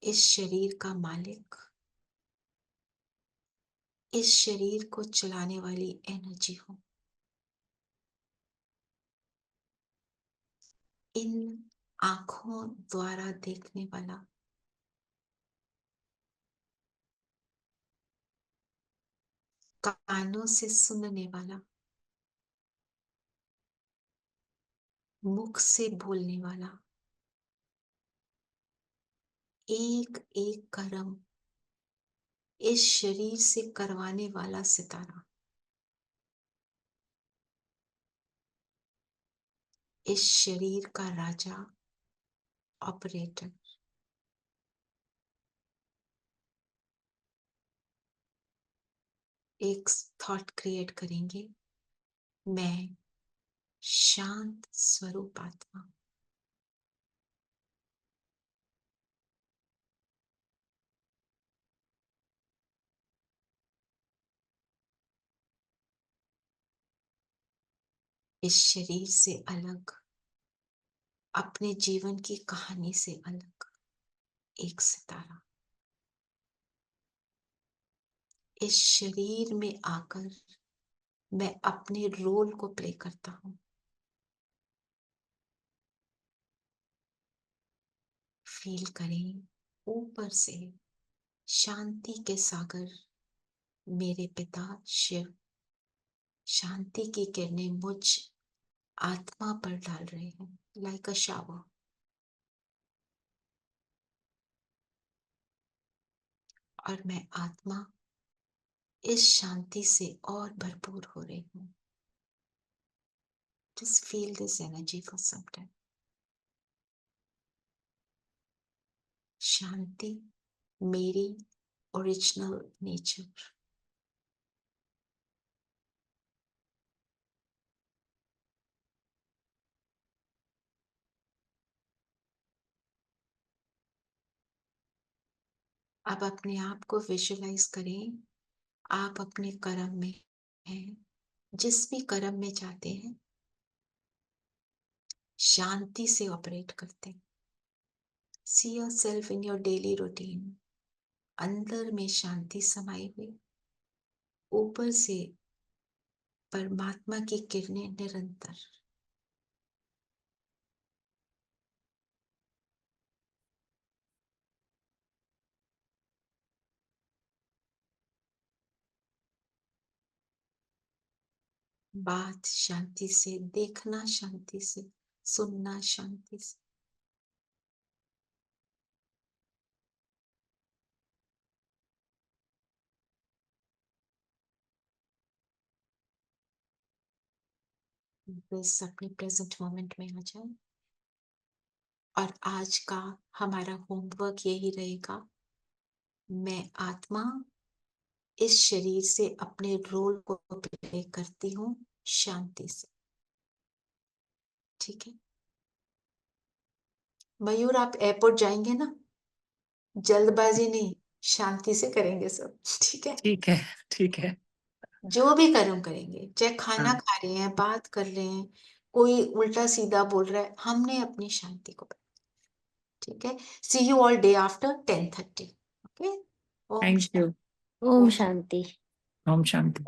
इस शरीर का मालिक, इस शरीर को चलाने वाली एनर्जी हूं। इन आंखों द्वारा देखने वाला, कानों से सुनने वाला, मुख से बोलने वाला, एक एक कर्म इस शरीर से करवाने वाला सितारा, इस शरीर का राजा, ऑपरेटर। एक थॉट क्रिएट करेंगे, मैं शांत स्वरूप आत्मा, इस शरीर से अलग, अपने जीवन की कहानी से अलग एक सितारा, इस शरीर में आकर मैं अपने रोल को प्ले करता हूं। फील करें, ऊपर से शांति के सागर मेरे पिता शिव शांति की किरणें मुझ आत्मा पर डाल रहे हैं, लाइक अ शावर। और मैं आत्मा इस शांति से और भरपूर हो रही हूं। Just feel this energy for some time. शांति मेरी ओरिजिनल नेचर। अब अपने आप को विजुलाइज करें, आप अपने कर्म में हैं, जिस भी कर्म में जाते हैं शांति से ऑपरेट करते हैं। See yourself in your daily routine, अंदर में शांति समाई हुई, ऊपर से परमात्मा की किरणें निरंतर। बात शांति से, देखना शांति से, सुनना शांति से। बस अपने प्रेजेंट मोमेंट में आ जाए। और आज का हमारा होमवर्क यही रहेगा, मैं आत्मा इस शरीर से अपने रोल को प्ले करती हूँ शांति से। ठीक है मयूर, आप एयरपोर्ट जाएंगे ना? जल्दबाजी नहीं, शांति से करेंगे सब। ठीक है, ठीक है, ठीक है। जो भी कर्म करेंगे, चाहे खाना हाँ। खा रहे हैं, बात कर रहे हैं, कोई उल्टा सीधा बोल रहा है, हमने अपनी शांति को। ठीक है, see you all day after 10:30। Okay, Om thank you. ओम शांति। ओम शांति।